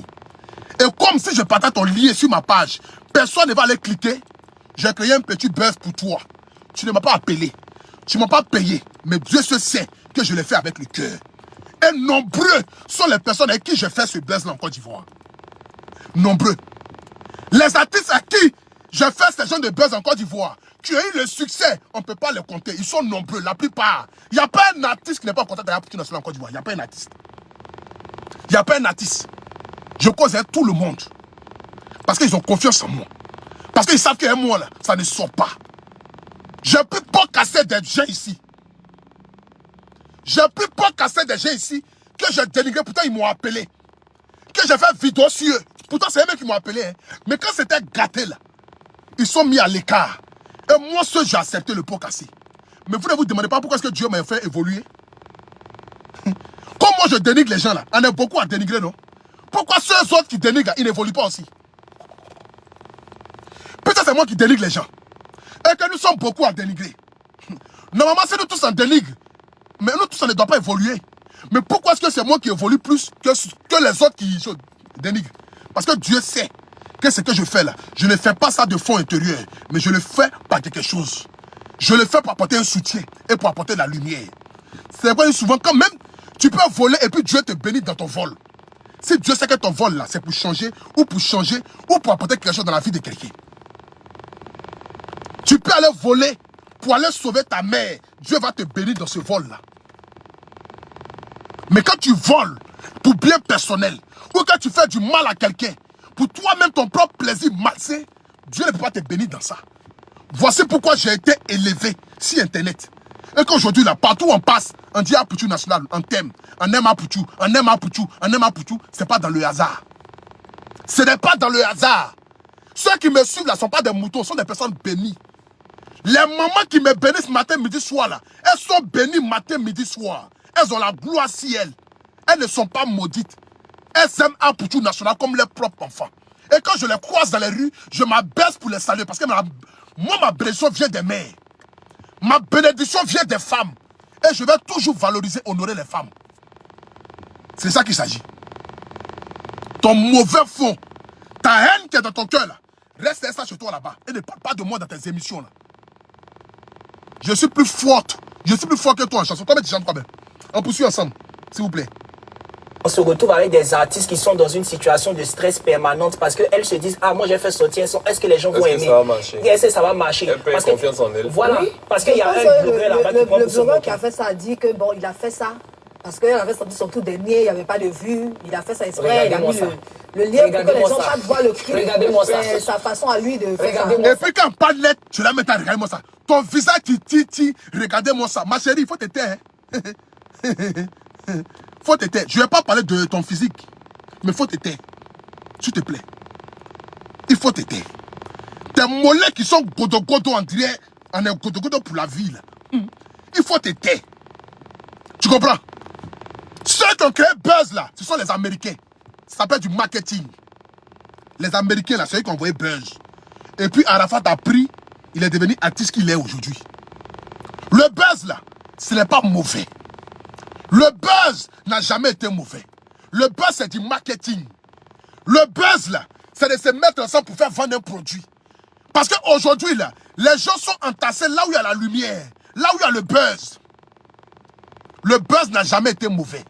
Et comme si je partage ton lien sur ma page, personne ne va aller cliquer. J'ai créé un petit buzz pour toi. Tu ne m'as pas appelé. Tu ne m'as pas payé. Mais Dieu se sait que je l'ai fait avec le cœur. Et nombreux sont les personnes avec qui je fais ce buzz-là en Côte d'Ivoire. Nombreux. Les artistes à qui je fais ce genre de buzz en Côte d'Ivoire, qui ont eu le succès, on ne peut pas les compter. Ils sont nombreux, la plupart. Il n'y a pas un artiste qui n'est pas en contact avec Apoutou National en Côte d'Ivoire. Il n'y a pas un artiste. Il n'y a pas un artiste. Je cause avec tout le monde. Parce qu'ils ont confiance en moi. Parce qu'ils savent qu'un moi là, ça ne sort pas. Je ne peux pas casser des gens ici. Je ne peux pas casser des gens ici que je dénigré. Pourtant, ils m'ont appelé. Que j'ai fait vidéo sur eux. Pourtant, c'est eux qui m'ont appelé. Hein. Mais quand c'était gâté là, ils sont mis à l'écart. Et moi, j'ai accepté le pot cassé. Mais vous ne vous demandez pas pourquoi est-ce que Dieu m'a fait évoluer. Comme moi, je dénigre les gens là. On est beaucoup à dénigrer, non? Pourquoi ceux autres qui dénigrent, ils n'évoluent pas aussi? Peut-être c'est moi qui dénigre les gens. Et que nous sommes beaucoup à dénigrer. Normalement, c'est nous tous en dénigre. Mais nous tous, on ne doit pas évoluer. Mais pourquoi est-ce que c'est moi qui évolue plus que les autres qui dénigrent? Parce que Dieu sait que ce que je fais là, je ne fais pas ça de fond intérieur, mais je le fais par quelque chose. Je le fais pour apporter un soutien et pour apporter de la lumière. C'est vrai souvent quand même, tu peux voler et puis Dieu te bénit dans ton vol. Si Dieu sait que ton vol là, c'est pour changer ou pour apporter quelque chose dans la vie de quelqu'un. Tu peux aller voler pour aller sauver ta mère. Dieu va te bénir dans ce vol là. Mais quand tu voles pour bien personnel, ou quand tu fais du mal à quelqu'un, pour toi-même ton propre plaisir malsain, Dieu ne peut pas te bénir dans ça. Voici pourquoi j'ai été élevé sur Internet. Et qu'aujourd'hui, là, partout où on passe, on dit Apoutou National, on t'aime, on aime Apoutou, on aime Apoutou, on aime Apoutou. Ce n'est pas dans le hasard. Ce n'est pas dans le hasard. Ceux qui me suivent là ne sont pas des moutons, ce sont des personnes bénies. Les mamans qui me bénissent matin, midi, soir là, elles sont bénies matin, midi, soir. Elles ont la gloire si elles. Elles ne sont pas maudites. Elles aiment Apoutou National comme leurs propres enfants. Et quand je les croise dans les rues, je m'abaisse pour les saluer. Parce que moi, ma bénédiction vient des mères. Ma bénédiction vient des femmes. Et je vais toujours valoriser, honorer les femmes. C'est ça qu'il s'agit. Ton mauvais fond, ta haine qui est dans ton cœur là, reste ça chez toi là-bas. Et ne parle pas de moi dans tes émissions là. Je suis plus forte. Je suis plus fort que toi en chanson. Combien tu chantes combien? On poursuit ensemble. S'il vous plaît. On se retrouve avec des artistes qui sont dans une situation de stress permanente parce qu'elles se disent, ah, moi j'ai fait sortir un son, est-ce que les gens vont aimer? Ça va marcher? Est-ce que ça va marcher? Elle perd confiance en elle. Voilà, Oui, parce qu'il y a un blogueur là-bas qui prend le pour se blogueur moquer. qui a fait ça a dit que bon, il a fait ça parce qu'elle avait sorti son tout dernier, il n'y avait pas de vues, il a fait ça exprès, il a mis le lien pour que les gens puissent voir le clip. Regardez-moi ça. C'est sa façon à lui de faire ça. Regardez-moi Et puis quand on parle net, tu la mets à regarder-moi ça. Ton visage titi, regardez-moi ça. Ma chérie, il faut te taire. Faut te taire. Je ne vais pas parler de ton physique, mais faut te taire. S'il te plaît. Il faut te taire. Tes mollets qui sont godo-godo, on dirait, on est godo-godo pour la vie, là. Il faut te taire. Tu comprends? Ceux qui ont créé buzz, là, ce sont les Américains. Ça s'appelle du marketing. Les Américains, là, c'est eux qui ont envoyé buzz. Et puis Arafat a pris, il est devenu artiste qu'il est aujourd'hui. Le buzz là, ce n'est pas mauvais. Le buzz n'a jamais été mauvais. Le buzz c'est du marketing. Le buzz là, c'est de se mettre ensemble pour faire vendre un produit. Parce qu'aujourd'hui là, les gens sont entassés là où il y a la lumière, là où il y a le buzz. Le buzz n'a jamais été mauvais.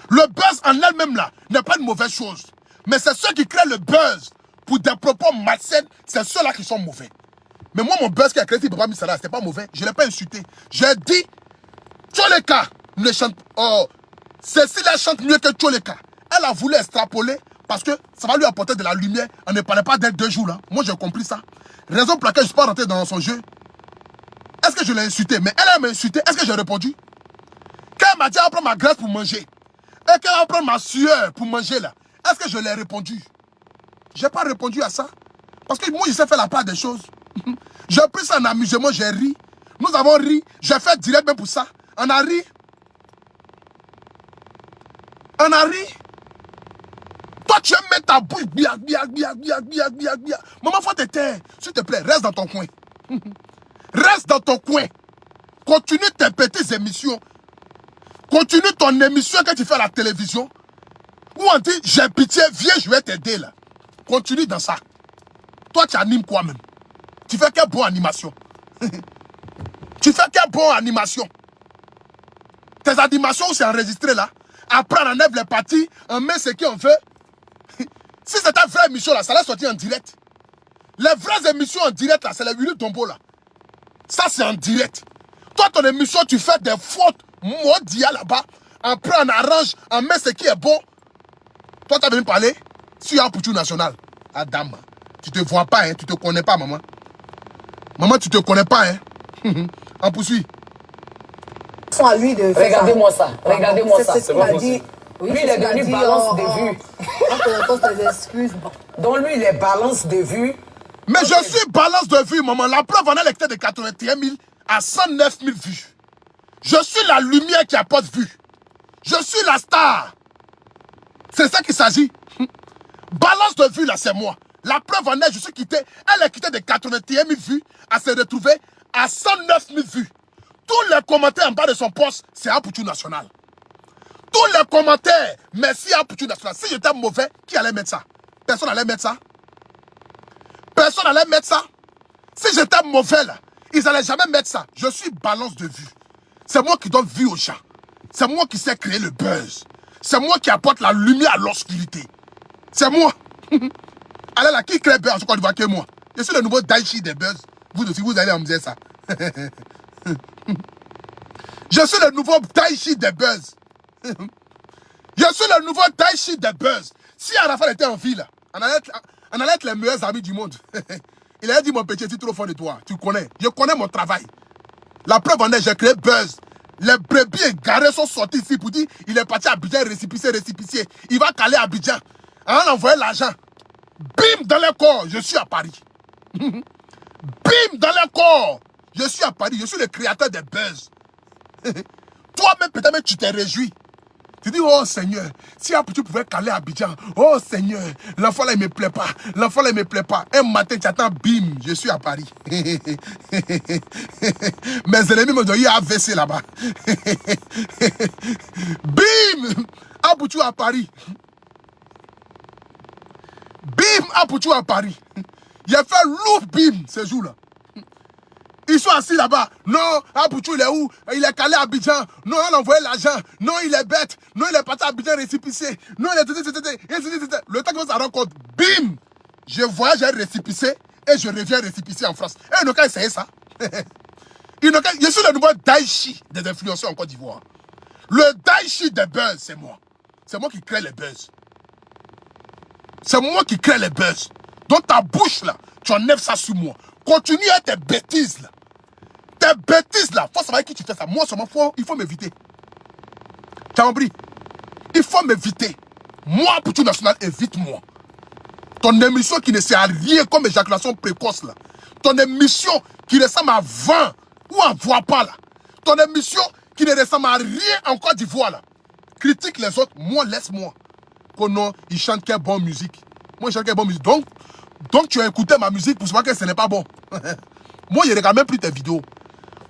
Le buzz en elle-même là, n'est pas une mauvaise chose. Mais c'est ceux qui créent le buzz pour des propos malsains, c'est ceux-là qui sont mauvais. Mais moi, mon buzz qui a créé Papa Misala, c'était pas mauvais. Je ne l'ai pas insulté. J'ai dit, Tcholeka ne chante. Oh, Cécile, elle chante mieux que Tcholeka. Elle a voulu extrapoler parce que ça va lui apporter de la lumière. On ne parlait pas d'elle 2 jours là. Moi, j'ai compris ça. Raison pour laquelle je ne suis pas rentré dans son jeu. Est-ce que je l'ai insulté? Mais elle m'a insulté. Est-ce que j'ai répondu? Quand elle m'a dit, elle va prendre ma graisse pour manger. Et qu'elle va prendre ma sueur pour manger là. Est-ce que je l'ai répondu? Je n'ai pas répondu à ça. Parce que moi, je sais faire la part des choses. J'ai pris ça en amusement, j'ai ri. Nous avons ri. J'ai fait direct même pour ça. On a ri. On a ri. Toi, tu aimes mettre ta bouche. Bia. Maman, faut te taire. S'il te plaît, reste dans ton coin. Reste dans ton coin. Continue tes petites émissions. Continue ton émission que tu fais à la télévision. Où on dit, j'ai pitié, viens, je vais t'aider là. Continue dans ça. Toi, tu animes quoi même? Tu fais quelle bonne animation? Tu fais quelle bonne animation? Tes animations, c'est enregistré là. Après, on enlève les parties, on met ce qu'on veut. Si c'était une vraie émission là, ça allait sortir en direct. Les vraies émissions en direct là, c'est les Willy Tombo là. Ça, c'est en direct. Toi, ton émission, tu fais des fautes mondiales là-bas. Après, on arrange, on met ce qui est bon. Toi, tu as venu parler sur un Poutou national. Adam, tu te vois pas, hein, tu te connais pas, maman. Maman, tu te connais pas, hein. On poursuit. Sont à lui de faire Regardez-moi ça. Regardez-moi ça. C'est ce qu'il a dit. Lui, il est devenu balance de vues. On te des excuses. Bon. Donc lui, il est balance de vues. Mais je suis balance de vues, maman. La preuve en est était de 81 000 à 109 000 vues. Je suis la lumière qui apporte vue. Je suis la star. C'est ça qu'il s'agit. Balance de vues, là, c'est moi. La preuve en est, je suis quitté. Elle est quittée de 81 000 vues à se retrouver à 109 000 vues. Tous les commentaires en bas de son poste, c'est un Poutou national. Tous les commentaires, merci à Poutou national. Si j'étais mauvais, qui allait mettre ça? Personne n'allait mettre ça. Personne n'allait mettre ça. Si j'étais mauvais, là, ils n'allaient jamais mettre ça. Je suis balance de vue. C'est moi qui donne vie aux gens. C'est moi qui sais créer le buzz. C'est moi qui apporte la lumière à l'obscurité. C'est moi. Allez là, qui crée buzz en Côte d'Ivoire que moi? Je suis le nouveau Daichi des buzz. Vous aussi, vous allez me dire ça. Je suis le nouveau Daichi des buzz. Je suis le nouveau Daichi des buzz. Si Arafat était en ville, on allait être les meilleurs amis du monde. Il a dit, mon petit, tu es trop fort de toi. Tu connais. Je connais mon travail. La preuve en est, j'ai créé buzz. Les brebis égarés sont sortis ici pour dire il est parti à Abidjan, récipicier. Il va caler à Abidjan. On a envoyé l'argent. Bim, dans le corps, je suis à Paris. Bim, dans le corps, je suis à Paris. Je suis le créateur des buzz. Toi-même, peut-être tu t'es réjoui. Tu dis, oh Seigneur, si tu pouvais caler à Abidjan, oh Seigneur, l'enfant là, il me plaît pas. L'enfant là, il me plaît pas. Un matin, tu attends, bim, je suis à Paris. Mes ennemis me disent, il y a AVC là-bas. Bim, Aboutou à Paris. Bim, Aboutou à Paris. Il a fait lourd bim ce jour-là. Ils sont assis là-bas. Non, Abouchou, il est où? Il est calé à Abidjan. Non, on a envoyé l'argent. Non, il est bête. Non, il est parti à Abidjan récipicé. Non, il est... Le temps qu'on s'en rend compte, bim! Je voyage à récipicé et je reviens récipicé en France. Et ils n'ont qu'à essayer ça. Je suis le nouveau Daichi des influenceurs en Côte d'Ivoire. Le Daichi des buzz, c'est moi. C'est moi qui crée les buzz. C'est moi qui crée les buzz. Dans ta bouche, là, tu enlèves ça sur moi. Continue à tes bêtises, là. Tes bêtises, là. Faut savoir qui tu fais ça. Moi, seulement, il faut m'éviter. Tu as compris? Il faut m'éviter. Moi, pour tout national, évite-moi. Ton émission qui ne sert à rien comme éjaculation précoce, là. Ton émission qui ressemble à 20 ou à voix pas, là. Ton émission qui ne ressemble à rien en Côte d'Ivoire, là. Critique les autres. Moi, laisse-moi. Oh non, ils chantent quelle bonne musique. Moi, je chante quelle bonne musique. Donc tu as écouté ma musique pour savoir que ce n'est pas bon. Moi, je ne regarde même plus tes vidéos.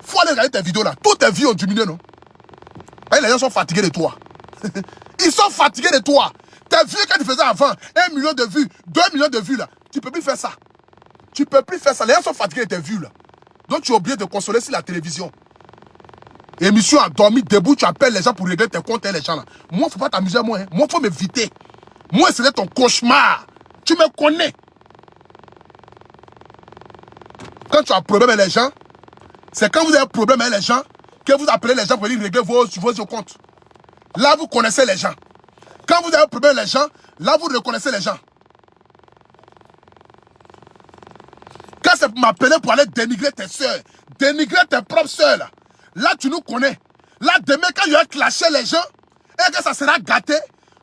Faut aller regarder tes vidéos là. Toutes tes vues ont diminué, non? Et les gens sont fatigués de toi. Ils sont fatigués de toi. Tes vues que tu faisais avant, 1 million de vues, 2 millions de vues là. Tu ne peux plus faire ça. Tu ne peux plus faire ça. Les gens sont fatigués de tes vues là. Donc tu es obligé de consoler sur la télévision. Émission à dormir debout, tu appelles les gens pour régler tes comptes et les gens là. Moi, il ne faut pas t'amuser à moi. Hein. Moi, il faut m'éviter. Moi, c'est ton cauchemar. Tu me connais. Quand tu as un problème avec les gens, c'est quand vous avez un problème avec les gens que vous appelez les gens pour venir régler vos comptes. Là, vous connaissez les gens. Quand vous avez un problème avec les gens, là, vous reconnaissez les gens. Quand c'est pour m'appeler pour aller dénigrer tes soeurs, dénigrer tes propres soeurs, là, tu nous connais. Là, demain, quand il va clasher les gens, et que ça sera gâté,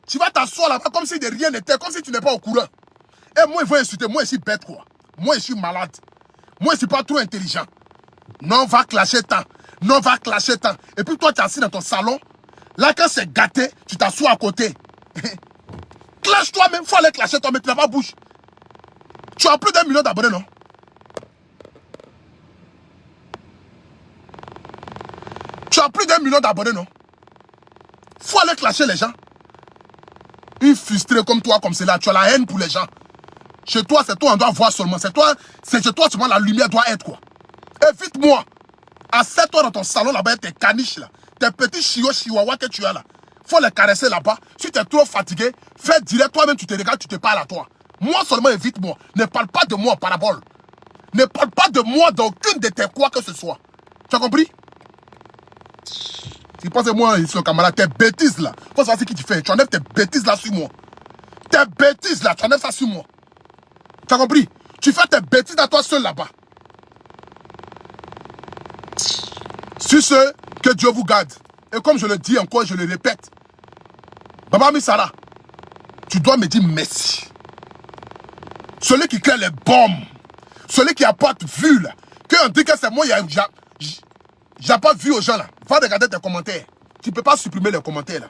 tu vas t'asseoir là-bas comme si de rien n'était, comme si tu n'es pas au courant. Et moi, ils vont insulter. Moi, je suis bête, quoi. Moi, je suis malade. Moi, je ne suis pas trop intelligent. Non, va clasher tant. Non, va clasher tant. Et puis, toi, tu es assis dans ton salon. Là, quand c'est gâté, tu t'assois à côté. Clash toi-même. Il faut aller clasher toi, mais tu n'as pas bouche. Tu as plus d'1 million d'abonnés, non? Tu as plus d'1 million d'abonnés, non? Il faut aller clasher les gens. Une frustrée comme toi, comme cela, tu as la haine pour les gens. Chez toi, c'est toi, on doit voir seulement. C'est chez toi seulement la lumière doit être, quoi. Évite-moi. Assieds-toi dans ton salon là-bas, tes caniches là. Tes petits chihuahuas que tu as là. Faut les caresser là-bas. Si tu es trop fatigué, fais direct toi-même, tu te regardes, tu te parles à toi. Moi seulement, évite-moi. Ne parle pas de moi en parabole. Ne parle pas de moi dans aucune de tes quoi que ce soit. Tu as compris? Tu penses que moi, ici, camarade, tes bêtises là. Faut savoir ce que tu fais. Tu enlèves tes bêtises là sur moi. Tes bêtises là, tu enlèves ça sur moi. Tu as compris? Tu fais tes bêtises à toi seul là-bas. Sur ce, que Dieu vous garde. Et comme je le dis encore, je le répète. Baba Misara, tu dois me dire merci. Celui qui crée les bombes. Celui qui apporte vue là. Qu'on dit que c'est moi, j'ai pas vu aux gens là. Va regarder tes commentaires. Tu ne peux pas supprimer les commentaires là.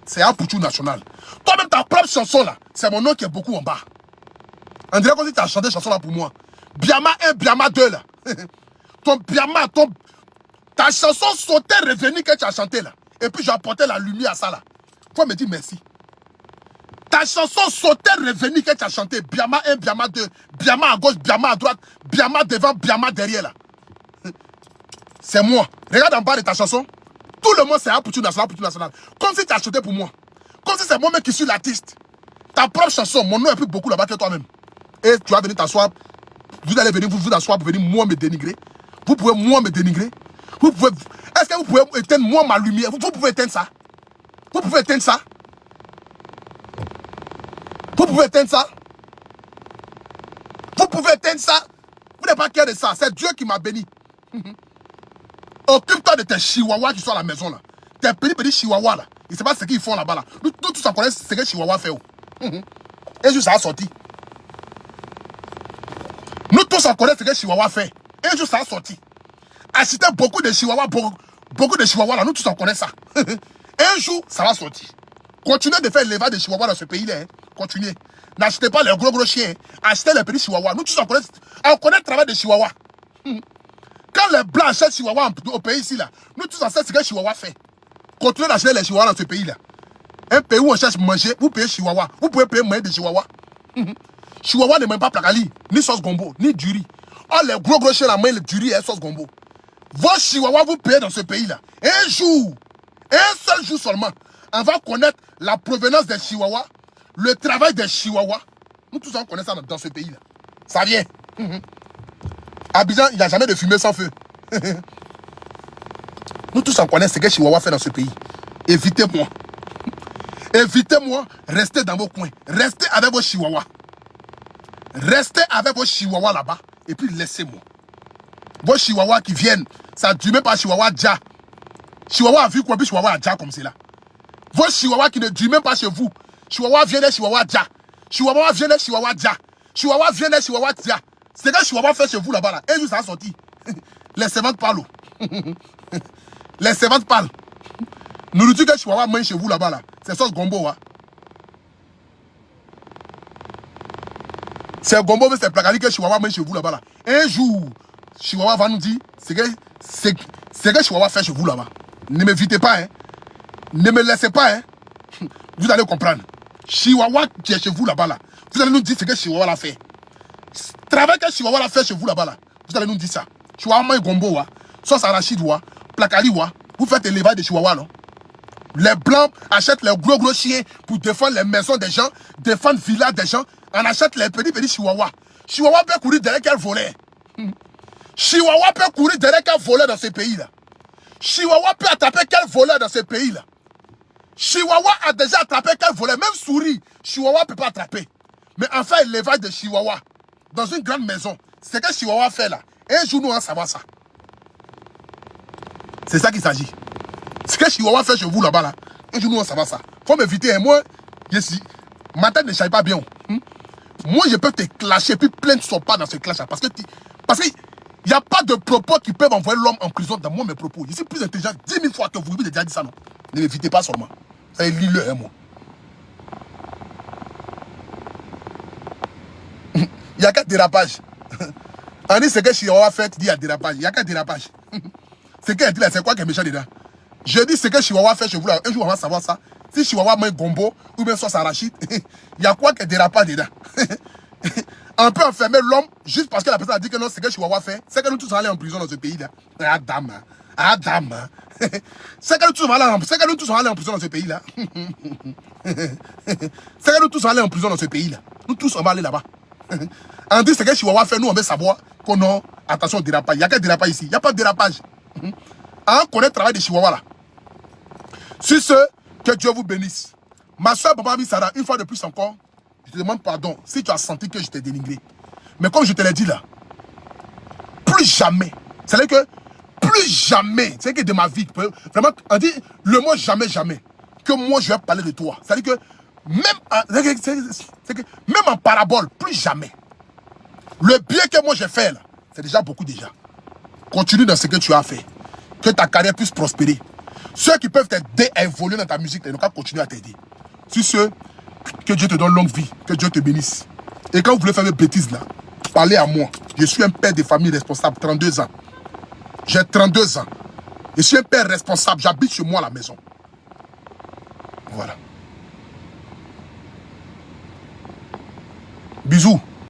C'est un Pouchou national. Toi-même, ta propre chanson là, c'est mon nom qui est beaucoup en bas. On dirait que tu as chanté cette chanson là pour moi. Biama 1, Biama 2 là. Ton Biama, ta chanson sautait revenu que tu as chanté là. Et puis j'ai apporté la lumière à ça là. Faut me dire merci. Ta chanson sautait revenu que tu as chanté. Biama 1, Biama 2. Biama à gauche, Biama à droite. Biama devant, Biama derrière là. C'est moi. Regarde en bas de ta chanson. Tout le monde c'est un Pouchou national. Comme si tu as chanté pour moi. Comme si c'est moi-même qui suis l'artiste. Ta propre chanson, mon nom est plus beaucoup là-bas que toi-même. Et tu vas venir t'asseoir. Vous allez venir vous asseoir pour venir moi me dénigrer. Vous pouvez moi me dénigrer. Est-ce que vous pouvez éteindre moi ma lumière? Vous pouvez éteindre ça? Vous pouvez éteindre ça? Vous pouvez éteindre ça? Vous pouvez éteindre ça? Vous n'êtes pas clair de ça. C'est Dieu qui m'a béni. Occupe-toi de tes chihuahuas qui sont à la maison là. Tes petits chihuahuas là. Ils ne savent pas ce qu'ils font là-bas là. Nous tous on connaît ce que chihuahua fait. Et juste ça a sorti. Nous tous on connaît ce que chihuahua fait. Et juste ça a sorti. Acheter beaucoup de chihuahuas, beaucoup de chihuahuas là. Nous tous on connaît ça. Un jour ça va sortir. Continuez de faire l'élevage de chihuahuas dans ce pays là. Continuez. N'achetez pas les gros chiens. Achetez les petits chihuahuas. Nous tous on connaît le travail des chihuahuas. Quand les blancs achètent chihuahua au pays ici, là, nous tous on sait ce que chihuahua fait. Continuez d'acheter les chihuahuas dans ce pays-là. Un pays où on cherche manger, vous payez chihuahua. Vous pouvez payer moyen de chihuahua. Chihuahua ne mange pas placali, ni sauce gombo, ni du riz. a les gros chiens la main, le du riz et sauce gombo. Vos chihuahuas vous payez dans ce pays-là. Un jour, un seul jour seulement, on va connaître la provenance des chihuahuas, le travail des chihuahuas. Nous tous on connaît ça dans ce pays-là. Ça vient. Abidjan, il n'y a jamais de fumée sans feu. Nous tous on connaît ce que Chihuahua fait dans ce pays. Évitez-moi. Évitez-moi, restez dans vos coins. Restez avec vos chihuahuas. Restez avec vos chihuahuas là-bas. Et puis laissez-moi. Vos chihuahuas qui viennent, ça ne dure même pas chihuahua déjà. Chihuahua a vu quoi, puis chihuahua a déjà comme c'est là. Vos chihuahuas qui ne durent même pas chez vous. Chihuahua vient des chihuahua déjà. Chihuahua vient des chihuahua déjà. Chihuahua vient des chihuahua déjà. C'est que chihuahua fait chez vous là-bas là. Et jour ça a sorti. Les servantes parlent. Les servantes parlent. Nourriture que chihuahua mange chez vous là-bas là. C'est sauce gombo. Hein. C'est gombo, mais c'est placali que chihuahua mange chez vous là-bas là. Un jour, chihuahua va nous dire c'est que chihuahua fait chez vous là-bas. Ne m'évitez pas. Hein. Ne me laissez pas. Hein. Vous allez comprendre. Chihuahua qui est chez vous là-bas là. Vous allez nous dire ce que chihuahua l'a fait. Travail que chihuahua l'a fait chez vous là-bas là. Vous allez nous dire ça. Chihuahua mange gombo. Hein. Sauce arachide. Placali. Vous faites élevage de chihuahua non. Les blancs achètent les gros chiens pour défendre les maisons des gens, défendre les villas des gens. On achète les petits chihuahuas. Chihuahua peut courir derrière quel volet. Chihuahua peut courir derrière quel volet dans ce pays-là. Chihuahua peut attraper quel volet dans ce pays-là. Chihuahua a déjà attrapé quel volet. Même souris, Chihuahua ne peut pas attraper. Mais enfin, l'élevage de Chihuahua dans une grande maison, c'est ce que Chihuahua fait là. Un jour, nous allons savoir ça. C'est ça qu'il s'agit. Ce que Chihuahua fait chez vous là-bas, là, un jour nous on savoir ça. Faut m'éviter. Moi, ma tête ne chaille pas bien. Moi, je peux te clasher, puis plein ne sont pas dans ce clash-là. Parce qu'il n'y a pas de propos qui peuvent envoyer l'homme en prison dans moi, mes propos. Je suis plus intelligent 10 000 fois que vous. J'ai déjà dit ça, non? Ne m'évitez pas seulement. Ça lis-le, hein, moi. Il n'y a qu'un dérapage. On dit ce que Chihuahua fait, il dit il y a dérapage. Il n'y a qu'un dérapage. C'est qu'elle dit là, c'est quoi qui est méchant dedans? Je dis ce que Chihuahua fait chez vous là. Un jour on va savoir ça. Si Chihuahua met gombo ou bien sauce arachide, il y a quoi qui dérape pas dedans? On peut enfermer l'homme juste parce que la personne a dit que non, ce que Chihuahua fait, c'est que nous tous allons aller en prison dans ce pays là. Ah dame. C'est que nous tous allons aller en prison dans ce pays là. C'est que nous tous allons aller en prison dans ce pays là. Nous tous on va aller là-bas. On dit ce que Chihuahua fait, nous on veut savoir qu'on a attention au dérapage. Il n'y a qu'un dérapage ici. Il n'y a pas de dérapage. On connaît le travail de Chihuahua là. Sur ce, que Dieu vous bénisse. Ma soeur Baba Sarah, une fois de plus encore, je te demande pardon si tu as senti que je t'ai dénigré. Mais comme je te l'ai dit là, plus jamais, c'est-à-dire que plus jamais, c'est que de ma vie, vraiment, on dit le mot jamais, que moi je vais parler de toi. C'est-à-dire que même en parabole, plus jamais. Le bien que moi j'ai fait là, c'est déjà beaucoup déjà. Continue dans ce que tu as fait. Que ta carrière puisse prospérer. Ceux qui peuvent t'aider à évoluer dans ta musique, ils n'ont qu'à continuer à t'aider. Sur ce, que Dieu te donne longue vie, que Dieu te bénisse. Et quand vous voulez faire des bêtises là, parlez à moi. Je suis un père de famille responsable, 32 ans. J'ai 32 ans. Je suis un père responsable, j'habite chez moi à la maison. Voilà. Bisous.